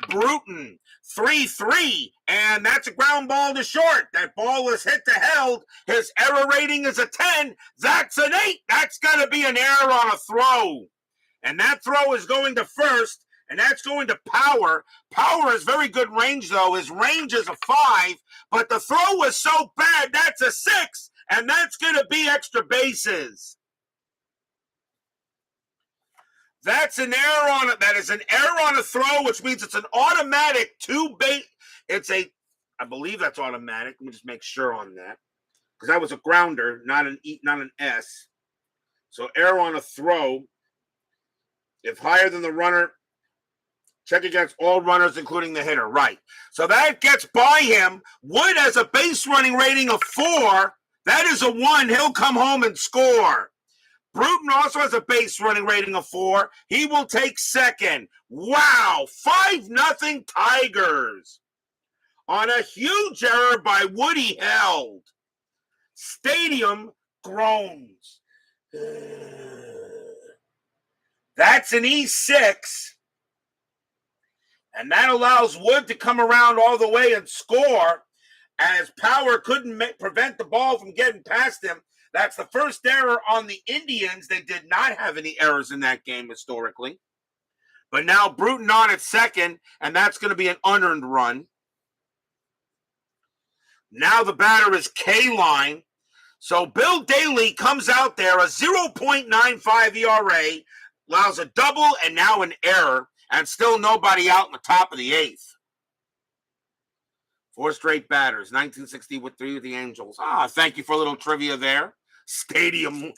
Bruton, 3-3. And that's a ground ball to short. That ball is hit to held. His error rating is a 10. That's an 8. That's going to be an error on a throw. And that throw is going to first. And that's going to Power. Power has very good range, though. His range is a 5. But the throw was so bad, that's a 6. And that's going to be extra bases. That's an error on it. That is an error on a throw, which means it's an automatic 2-base. I believe that's automatic. Let me just make sure on that. Because that was a grounder, not an S. So error on a throw. If higher than the runner, check against all runners, including the hitter. Right. So that gets by him. Wood has a base running rating of 4. That is a 1. He'll come home and score. Bruton also has a base running rating of 4. He will take second. Wow. 5-0 Tigers. On a huge error by Woody Held. Stadium groans. That's an E6. And that allows Wood to come around all the way and score, as Power couldn't prevent the ball from getting past him. That's the first error on the Indians. They did not have any errors in that game historically. But now Bruton on at second, and that's going to be an unearned run. Now the batter is K-Line. So Bill Daly comes out there, a 0.95 ERA, allows a double and now an error, and still nobody out in the top of the 8th. 4 straight batters, 1963 with the Angels. Thank you for a little trivia there. Stadium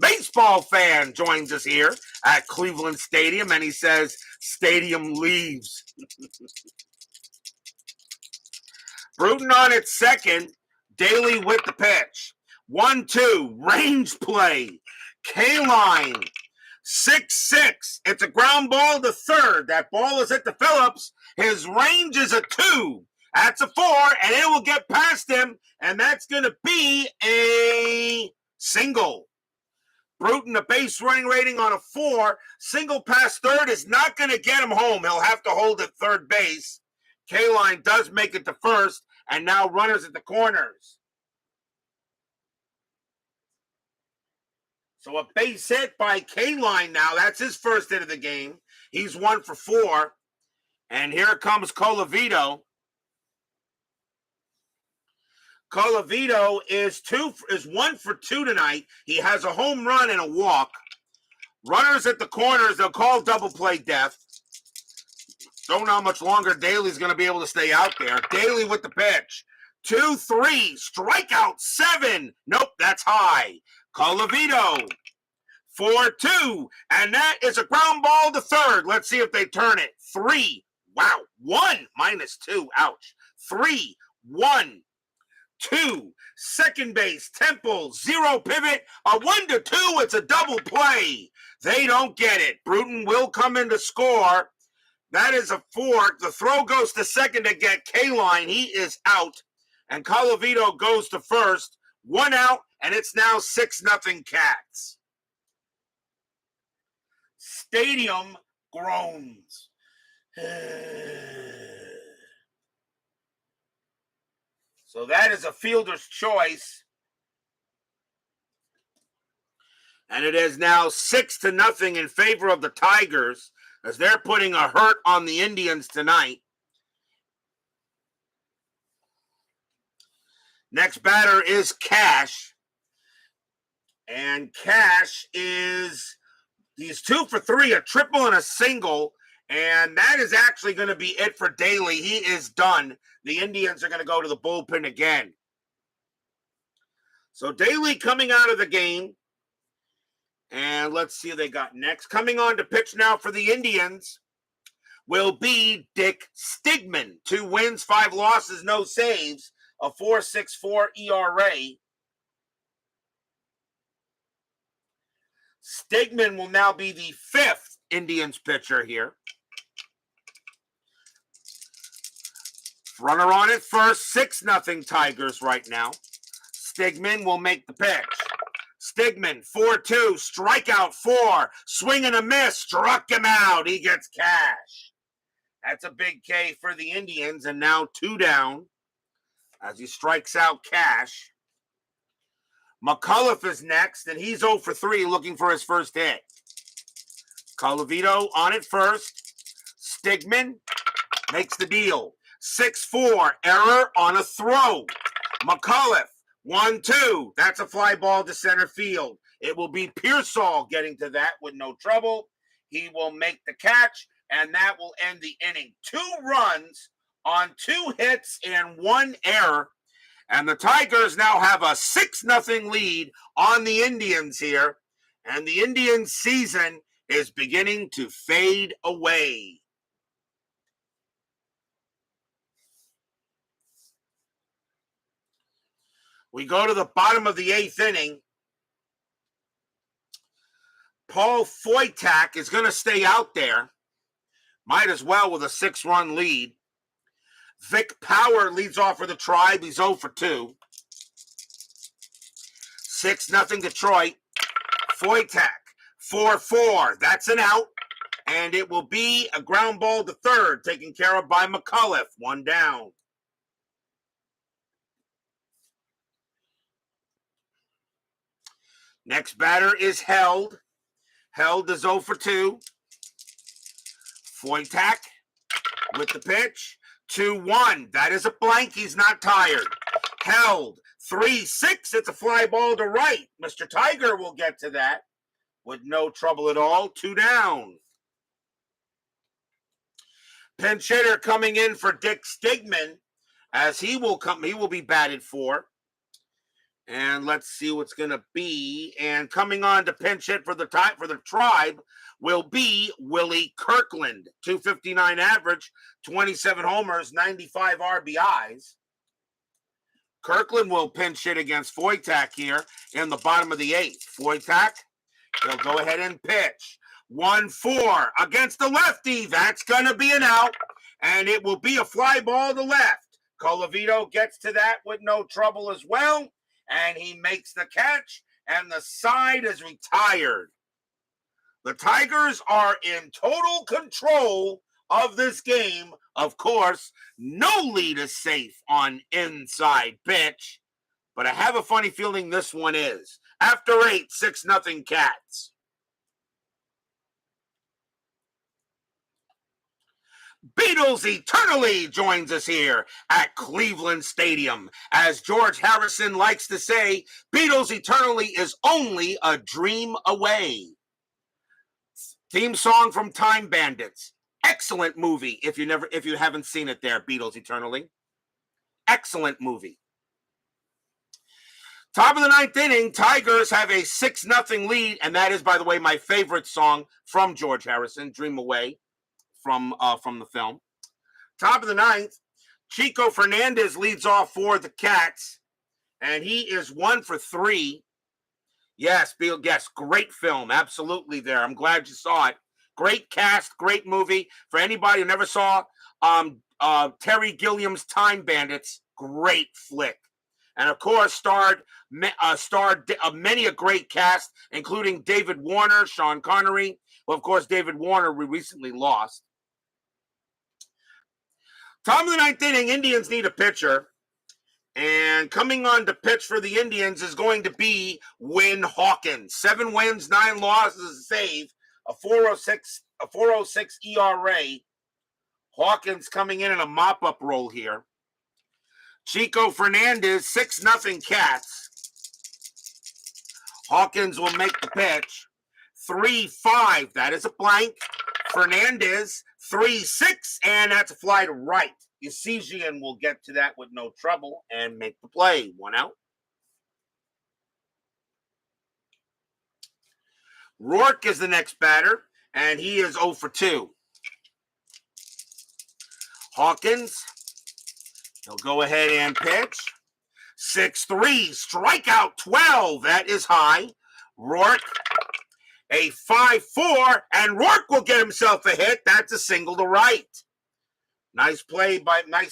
baseball fan joins us here at Cleveland Stadium, and he says stadium leaves. Bruton on at second. Daly with the pitch. 1-2 range play. K-line 6-6. It's a ground ball to third. That ball is hit to Phillips. His range is a 2. That's a 4, and it will get past him, and that's going to be a single. Bruton, a base running rating on a 4. Single past third is not going to get him home. He'll have to hold at third base. K-line does make it to first, and now runners at the corners. So a base hit by K-line now. That's his first hit of the game. He's 1 for 4. And here comes Colavito. Colavito is 1 for 2 tonight. He has a home run and a walk. Runners at the corners, they'll call double play death. Don't know how much longer Daly's going to be able to stay out there. Daly with the pitch. 2-3, strikeout 7. Nope, that's high. Colavito. 4-2, and that is a ground ball to third. Let's see if they turn it. 3. Wow. 1 -2. Ouch. 3, 1, 2. Second base, Temple, 0 pivot. A 1-2. It's a double play. They don't get it. Bruton will come in to score. That is a fork. The throw goes to second to get K-Line. He is out. And Colavito goes to first. 1 out, and it's now 6-0 Cats. Stadium groans. So that is a fielder's choice. And it is now 6-0 in favor of the Tigers as they're putting a hurt on the Indians tonight. Next batter is Cash. And Cash he's 2 for 3, a triple and a single. And that is actually going to be it for Daly. He is done. The Indians are going to go to the bullpen again. So Daly coming out of the game. And let's see who they got next. Coming on to pitch now for the Indians will be Dick Stigman. 2 wins, 5 losses, no saves. A 4.64 ERA. Stigman will now be the 5th Indians pitcher here. Runner on at first, 6-0 Tigers right now. Stigman will make the pitch. Stigman, 4-2, strikeout 4, swing and a miss, struck him out. He gets Cash. That's a big K for the Indians, and now 2 down as he strikes out Cash. McCullough is next, and he's 0 for 3 looking for his first hit. Colavito on it first. Stigman makes the deal. 6-4, error on a throw. McCullough, 1-2. That's a fly ball to center field. It will be Pearsall getting to that with no trouble. He will make the catch, and that will end the inning. 2 runs on 2 hits and 1 error. And the Tigers now have a 6-0 lead on the Indians here. And the Indians' season is beginning to fade away. We go to the bottom of the 8th inning. Paul Foytak is going to stay out there. Might as well with a 6-run lead. Vic Power leads off for the Tribe. He's 0 for 2. 6-0 Detroit. Foytak, 4-4. That's an out. And it will be a ground ball to third, taken care of by McCullough. 1 down. Next batter is Held. Held is 0 for 2. Foytak with the pitch. 2-1. That is a blank. He's not tired. Held. 3-6. It's a fly ball to right. Mr. Tiger will get to that with no trouble at all. 2 down. Pinch hitter coming in for Dick Stigman as he will be batted for. And let's see what's going to be. And coming on to pinch hit for the Tribe will be Willie Kirkland. 259 average, 27 homers, 95 RBIs. Kirkland will pinch hit against Foytak here in the bottom of the 8th. Foytak, he'll go ahead and pitch. 1-4 against the lefty. That's going to be an out. And it will be a fly ball to left. Colavito gets to that with no trouble as well. And he makes the catch, and the side is retired. The Tigers are in total control of this game. Of course, no lead is safe on inside pitch, but I have a funny feeling this one is. After 8, 6-0 Cats. Beatles Eternally joins us here at Cleveland Stadium. As George Harrison likes to say, Beatles Eternally is only a dream away. Theme song from Time Bandits. Excellent movie. If you haven't seen it there, Beatles Eternally. Excellent movie. Top of the ninth inning, Tigers have a 6-0 lead, and that is, by the way, my favorite song from George Harrison, "Dream Away," from the film. Top of the ninth, Chico Fernandez leads off for the Cats, and he is 1 for 3. Yes, Bill, yes, great film, absolutely there. I'm glad you saw it. Great cast, great movie. For anybody who never saw Terry Gilliam's Time Bandits, great flick. And of course, starred many a great cast, including David Warner, Sean Connery. Well, of course, David Warner we recently lost. Top of the ninth inning, Indians need a pitcher. And coming on to pitch for the Indians is going to be Win Hawkins. 7 wins, 9 losses, save, a 4.06 ERA. Hawkins coming in a mop-up role here. Chico Fernandez, 6-0 Cats. Hawkins will make the pitch. 3-5, that is a blank. Fernandez, 3-6, and that's a fly to right. Yasigian will get to that with no trouble and make the play. 1 out. Rourke is the next batter, and he is 0 for 2. Hawkins, he'll go ahead and pitch. 6-3, strikeout 12. That is high. Rourke, a 5-4, and Rourke will get himself a hit. That's a single to right. Nice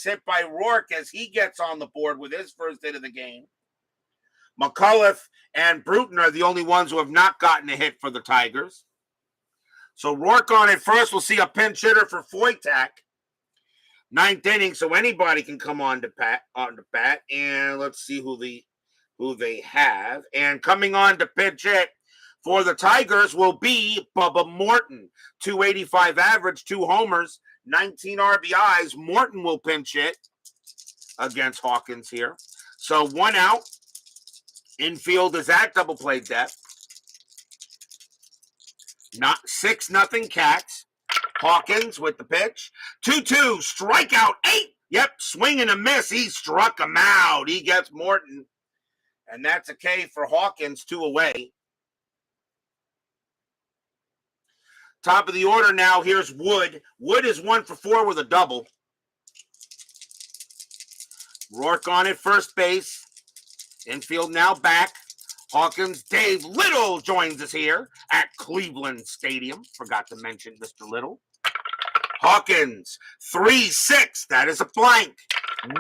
hit by Rourke as he gets on the board with his first hit of the game. McCullough and Bruton are the only ones who have not gotten a hit for the Tigers. So Rourke on it first. We'll see a pinch hitter for Foytak. 9th inning, so anybody can come on to bat. And let's see who they have. And coming on to pitch it for the Tigers will be Bubba Morton. 285 average, 2 homers, 19 RBIs. Morton will pinch hit against Hawkins here. So 1 out. Infield is at double play depth. Not 6-0 Cats. Hawkins with the pitch. 2-2, strikeout 8. Yep, swing and a miss. He struck him out. He gets Morton. And that's a K for Hawkins, 2 away. Top of the order now, here's Wood. Wood is 1 for 4 with a double. Rourke on at first base. Infield now back. Hawkins, Dave Little joins us here at Cleveland Stadium. Forgot to mention Mr. Little. Hawkins, 3-6. That is a blank.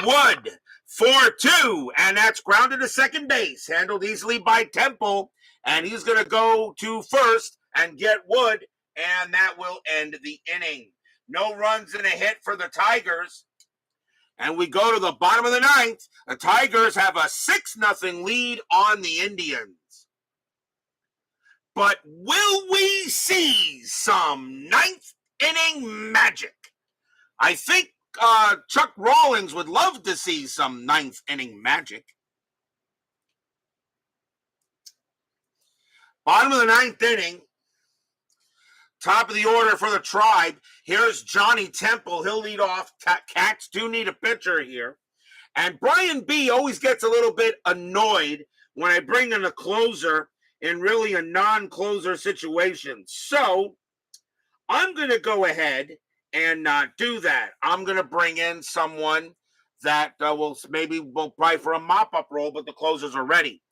Wood, 4-2. And that's grounded to second base. Handled easily by Temple. And he's going to go to first and get Wood. And that will end the inning. No runs and a hit for the Tigers. And we go to the bottom of the 9th. The Tigers have a 6-0 lead on the Indians. But will we see some 9th inning magic? I think Chuck Rawlings would love to see some 9th inning magic. Bottom of the 9th inning. Top of the order for the Tribe. Here's Johnny Temple. He'll lead off. Cats do need a pitcher here. And Brian B. always gets a little bit annoyed when I bring in a closer in really a non-closer situation. So I'm going to go ahead and not do that. I'm going to bring in someone that will probably for a mop-up role, but the closers are ready.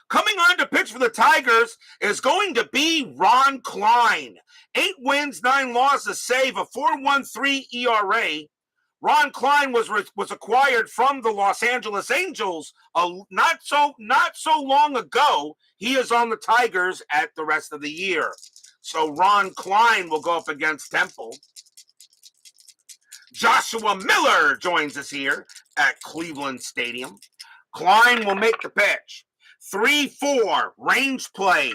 Coming on to pitch for the Tigers is going to be Ron Klein. 8 wins, 9 losses, save, a 4.13 ERA. Ron Klein was acquired from the Los Angeles Angels not so long ago. He is on the Tigers at the rest of the year. So Ron Klein will go up against Temple. Joshua Miller joins us here at Cleveland Stadium. Klein will make the pitch. 3-4, range play.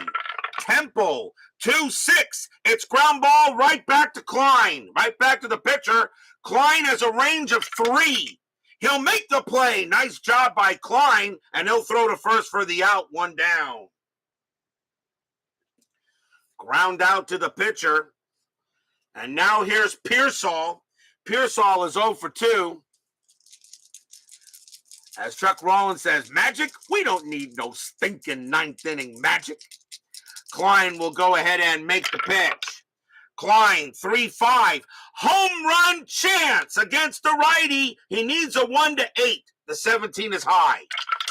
Temple, 2-6. It's ground ball right back to Klein. Right back to the pitcher. Klein has a range of 3. He'll make the play. Nice job by Klein, and he'll throw to first for the out, 1 down. Ground out to the pitcher. And now here's Pearsall. Pearsall is 0 for 2. As Chuck Rollins says, magic? We don't need no stinking ninth inning magic. Klein will go ahead and make the pitch. Klein, 3-5. Home run chance against the righty. He needs a 1-8. The 17 is high.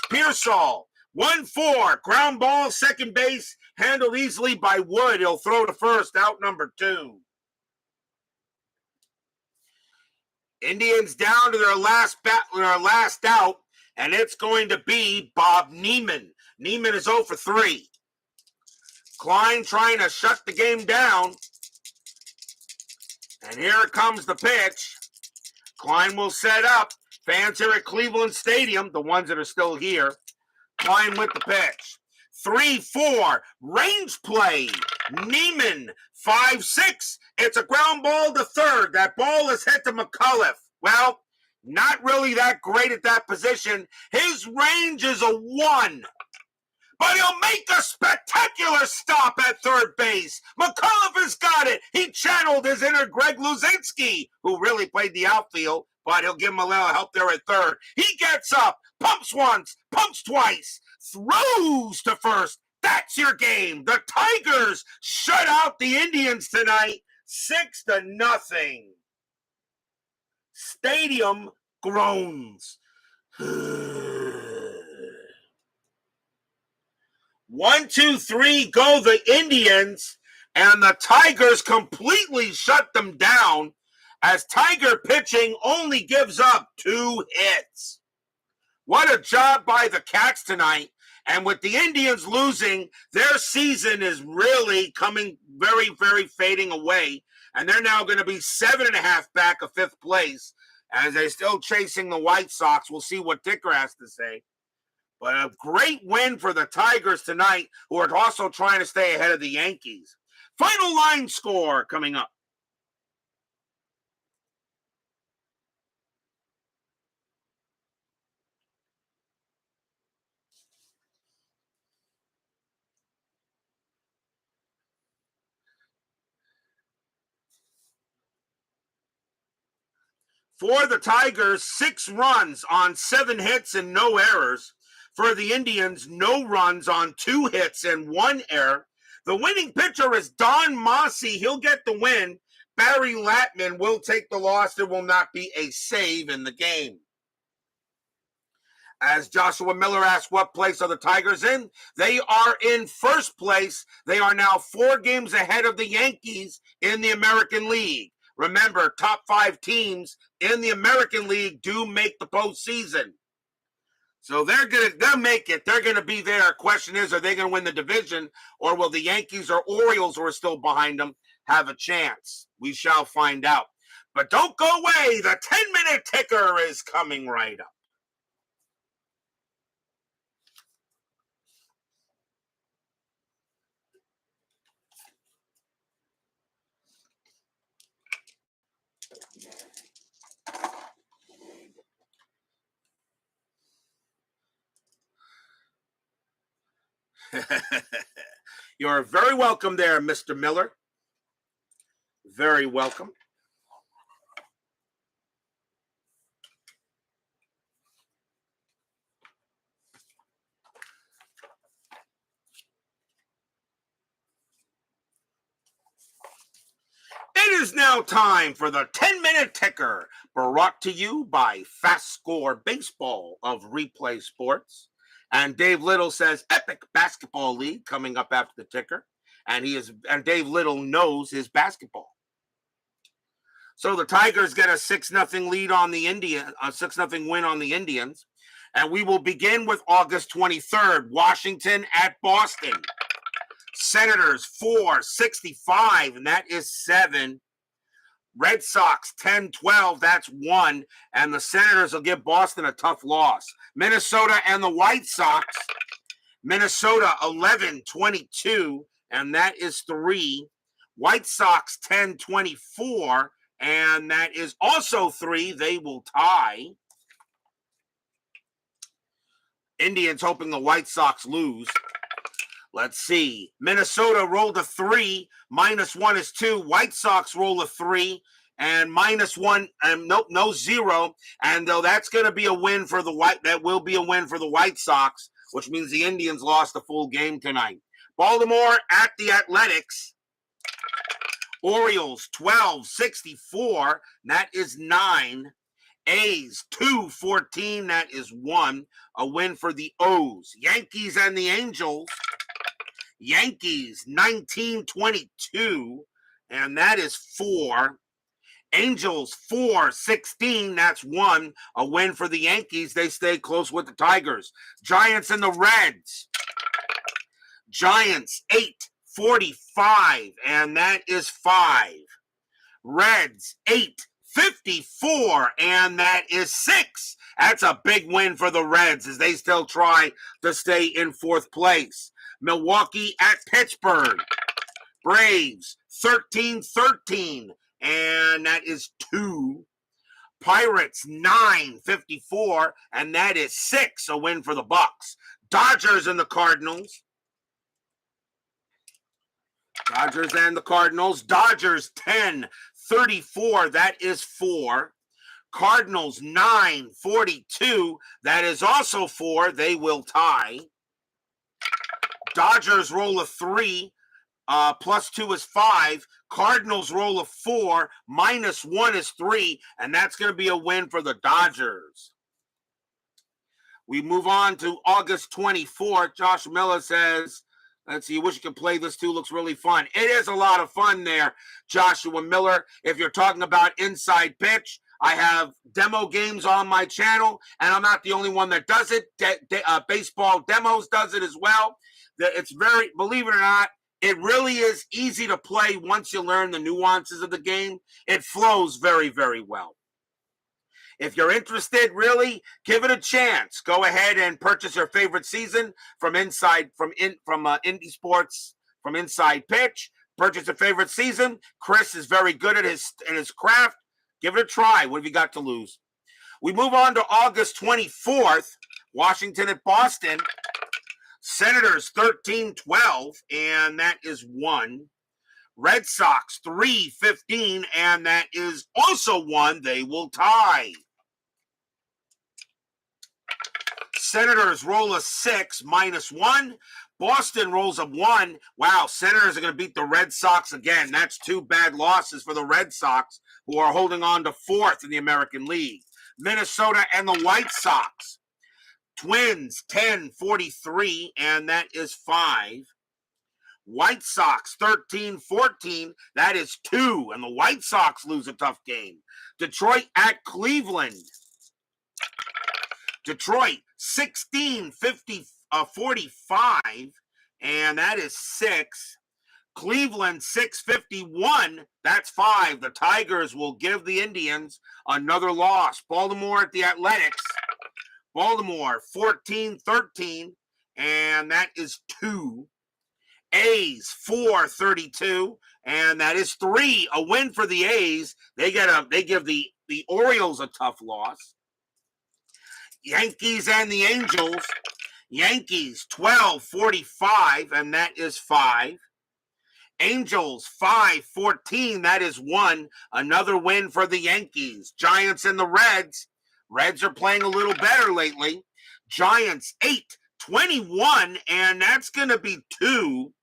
Pearsall, 1-4. Ground ball, second base. Handled easily by Wood. He'll throw to first, out number 2. Indians down to their last out, and it's going to be Bob Neiman. Neiman is 0 for 3. Klein trying to shut the game down. And here comes the pitch. Klein will set up. Fans here at Cleveland Stadium, the ones that are still here. Klein with the pitch. 3-4. Range play. Neiman. 5-6. It's a ground ball to third. That ball is hit to McCullough. Well, not really that great at that position. His range is a 1. But he'll make a spectacular stop at third base. McCullough has got it. He channeled his inner Greg Luzinski, who really played the outfield, but he'll give him a little help there at third. He gets up, pumps once, pumps twice, throws to first. That's your game. The Tigers shut out the Indians tonight, 6-0. Stadium groans. 1, 2, 3, go the Indians, and the Tigers completely shut them down as Tiger pitching only gives up 2 hits. What a job by the Cats tonight. And with the Indians losing, their season is really coming very, very fading away. And they're now going to be 7.5 back of 5th place as they're still chasing the White Sox. We'll see what Dicker has to say. But a great win for the Tigers tonight, who are also trying to stay ahead of the Yankees. Final line score coming up. For the Tigers, 6 runs on 7 hits and no errors. For the Indians, no runs on 2 hits and 1 error. The winning pitcher is Don Mossi. He'll get the win. Barry Latman will take the loss. There will not be a save in the game. As Joshua Miller asks, what place are the Tigers in? They are in first place. They are now 4 games ahead of the Yankees in the American League. Remember, top 5 teams in the American League do make the postseason. So they'll make it. They're gonna be there. Question is, are they gonna win the division, or will the Yankees or Orioles, who are still behind them, have a chance? We shall find out. But don't go away. The 10-minute ticker is coming right up. You're very welcome there, Mr. Miller. Very welcome. It is now time for the 10-minute ticker, brought to you by FastScore Baseball of Replay Sports. And Dave Little says Epic Basketball League coming up after the ticker. And Dave Little knows his basketball. So the Tigers get a 6-0 lead on the Indians, a 6-0 win on the Indians. And we will begin with August 23rd, Washington at Boston. Senators 4-65, and that is 7. Red Sox 10-12, that's 1. And the Senators will give Boston a tough loss. Minnesota and the White Sox. Minnesota 11-22, and that is 3. White Sox 10-24, and that is also 3. They will tie. Indians hoping the White Sox lose. Let's see. Minnesota rolled a 3. -1 is 2. White Sox roll a 3. And -1, and nope, no 0. And though that's going to be a win for the that will be a win for the White Sox, which means the Indians lost a full game tonight. Baltimore at the Athletics. Orioles 12-64. That is 9. A's 2-14. That is 1. A win for the O's. Yankees and the Angels. Yankees 19-22. And that is 4. Angels 4-16. That's 1. A win for the Yankees. They stay close with the Tigers. Giants and the Reds. Giants 8-45. And that is 5. Reds 8-54. And that is 6. That's a big win for the Reds as they still try to stay in 4th place. Milwaukee at Pittsburgh. Braves 13-13. And that is 2. Pirates 9-54, and that is 6. A win for the Bucks. Dodgers and the Cardinals. Dodgers 10-34. That is 4. Cardinals 9-42. That is also 4. They will tie. Dodgers roll a 3. +2 is 5. Cardinals roll a 4. -1 is 3. And that's going to be a win for the Dodgers. We move on to August 24th. Josh Miller says, let's see, wish you could play this too. Looks really fun. It is a lot of fun there, Joshua Miller. If you're talking about inside pitch, I have demo games on my channel, and I'm not the only one that does it. Baseball Demos does it as well. It's very, believe it or not, it really is easy to play once you learn the nuances of the game. It flows very, very well. If you're interested, really, give it a chance. Go ahead and purchase your favorite season from Indie Sports, from Inside Pitch. Purchase your favorite season. Chris is very good at his craft. Give it a try. What have you got to lose? We move on to August 24th. Washington at Boston. Senators 13-12, and that is 1. Red Sox 3-15, and that is also 1. They will tie. Senators roll a 6, -1. Boston rolls a 1. Wow, Senators are going to beat the Red Sox again. That's 2 bad losses for the Red Sox, who are holding on to 4th in the American League. Minnesota and the White Sox. Twins 10-43, and that is 5. White Sox 13-14, that is 2, and the White Sox lose a tough game. Detroit at Cleveland. Detroit 16-45, and that is 6. Cleveland 6-51, that's 5. The Tigers will give the Indians another loss. Baltimore at the Athletics. Baltimore 14-13, and that is 2. A's 4-32, and that is 3. A win for the A's. They give the Orioles a tough loss. Yankees and the Angels. Yankees 12-45, and that is 5. Angels 5-14, that is 1. Another win for the Yankees. Giants and the Reds. Reds are playing a little better lately. Giants 8-21, and that's going to be 2.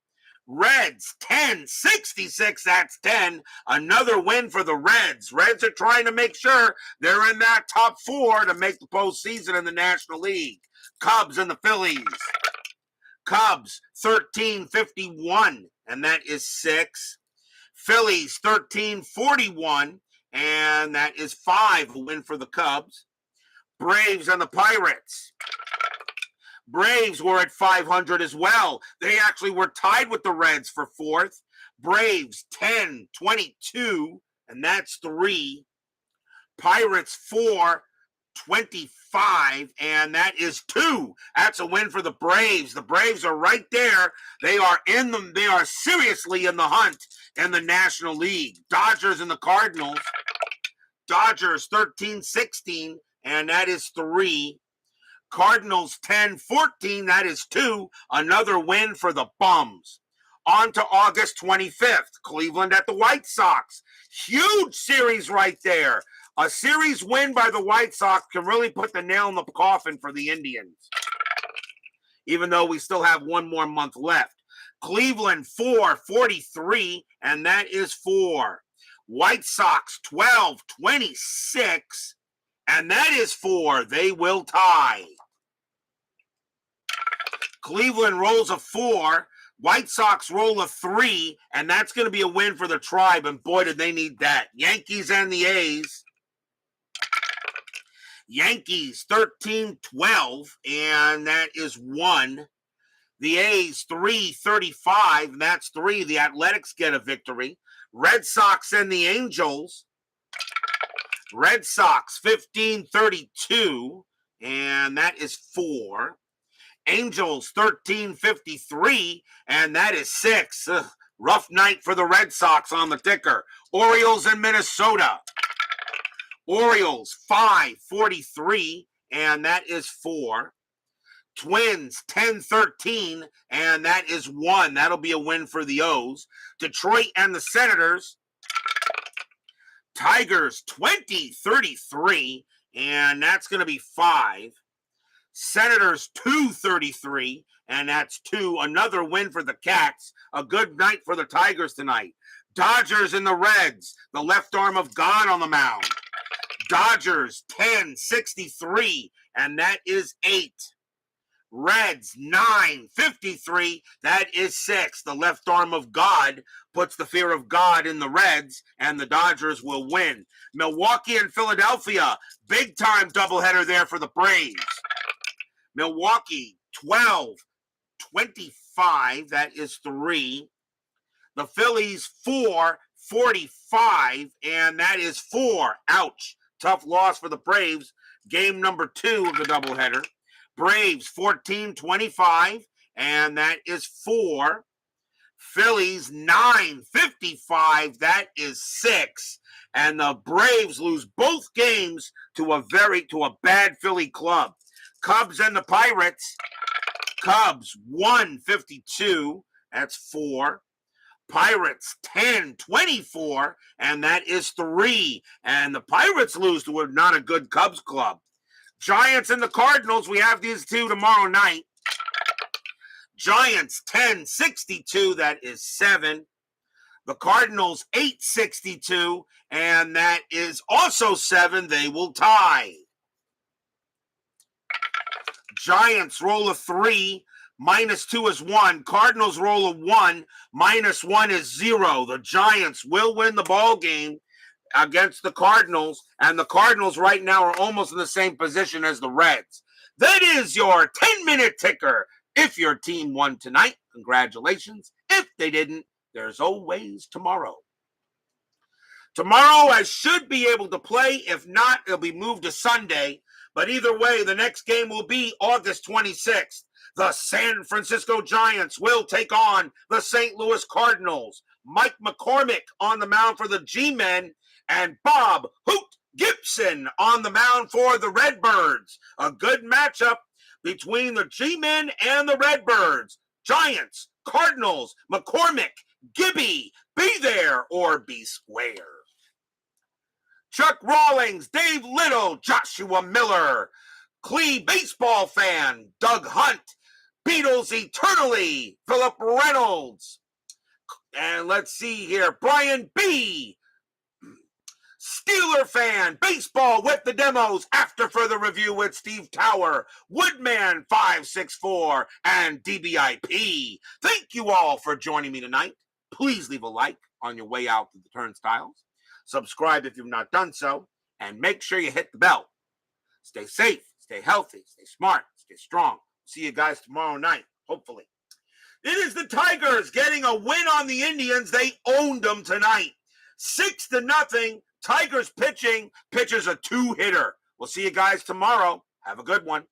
Reds 10-66, that's 10. Another win for the Reds. Reds are trying to make sure they're in that top 4 to make the postseason in the National League. Cubs and the Phillies. Cubs 13-51, and that is 6. Phillies 13-41, and that is 5. A win for the Cubs. Braves and the Pirates. Braves were at 500 as well. They actually were tied with the Reds for 4th. Braves 10-22, and that's 3. Pirates 4-25, and that is 2. That's a win for the Braves. The Braves are right there. They are seriously in the hunt in the National League. Dodgers and the Cardinals. Dodgers 13-16, and that is 3. Cardinals 10-14, that is 2. Another win for the Bums. On to August 25th, Cleveland at the White Sox. Huge series right there. A series win by the White Sox can really put the nail in the coffin for the Indians, even though we still have one more month left. Cleveland 4-43, and that is 4. White Sox 12-26, and that is 4. They will tie. Cleveland rolls a 4. White Sox roll a 3, and that's going to be a win for the Tribe, and boy, did they need that. Yankees and the A's. Yankees 13-12, and that is 1. The A's 3-35, and that's 3. The Athletics get a victory. Red Sox and the Angels. Red Sox 15-32, and that is 4. Angels 13-53, and that is 6. Ugh, rough night for the Red Sox on the ticker. Orioles and Minnesota. Orioles 5-43, and that is 4. Twins 10-13, and that is 1. That'll be a win for the O's. Detroit and the Senators. Tigers 20-33, and that's going to be 5. Senators 2-33, and that's 2. Another win for the Cats. A good night for the Tigers tonight. Dodgers and the Reds. The left arm of God on the mound. Dodgers 10-63, and that is 8. Reds 9-53, that is 6. The left arm of God puts the fear of God in the Reds, and the Dodgers will win. Milwaukee and Philadelphia, big time doubleheader there for the Braves. Milwaukee 12-25, that is 3. The Phillies 4-45, and that is 4. Ouch. Tough loss for the Braves. Game number 2 of the doubleheader. Braves 14-25, and that is 4. Phillies 9-55, that is 6. And the Braves lose both games to a bad Philly club. Cubs and the Pirates. Cubs 1-52, that's 4. Pirates 10-24, and that is 3. And the Pirates lose to not a good Cubs club. Giants and the Cardinals, we have these two tomorrow night. Giants 10-62, that is 7. The Cardinals 8-62, and that is also 7. They will tie. Giants roll a 3, -2 is 1. Cardinals roll a 1, -1 is 0. The Giants will win the ball game against the Cardinals, and the Cardinals right now are almost in the same position as the Reds. That is your 10-minute ticker. If your team won tonight, congratulations. If they didn't, there's always tomorrow. Tomorrow I should be able to play. If not, it'll be moved to Sunday. But either way, the next game will be August 26th. The San Francisco Giants will take on the St. Louis Cardinals. Mike McCormick on the mound for the G-Men, and Bob Hoot Gibson on the mound for the Redbirds. A good matchup between the G-Men and the Redbirds. Giants, Cardinals, McCormick, Gibby, be there or be square. Chuck Rawlings, Dave Little, Joshua Miller, CLE baseball fan, Doug Hunt, Beatles eternally, Philip Reynolds, and let's see here, Brian B., Steeler fan, baseball with the demos, after further review with Steve Tower, Woodman 564, and DBIP. Thank you all for joining me tonight. Please leave a like on your way out to the turnstiles. Subscribe if you've not done so, and make sure you hit the bell. Stay safe, stay healthy, stay smart, stay strong. See you guys tomorrow night, hopefully. It is the Tigers getting a win on the Indians. They owned them tonight. 6-0. Tigers pitching. Pitcher's a 2-hitter. We'll see you guys tomorrow. Have a good one.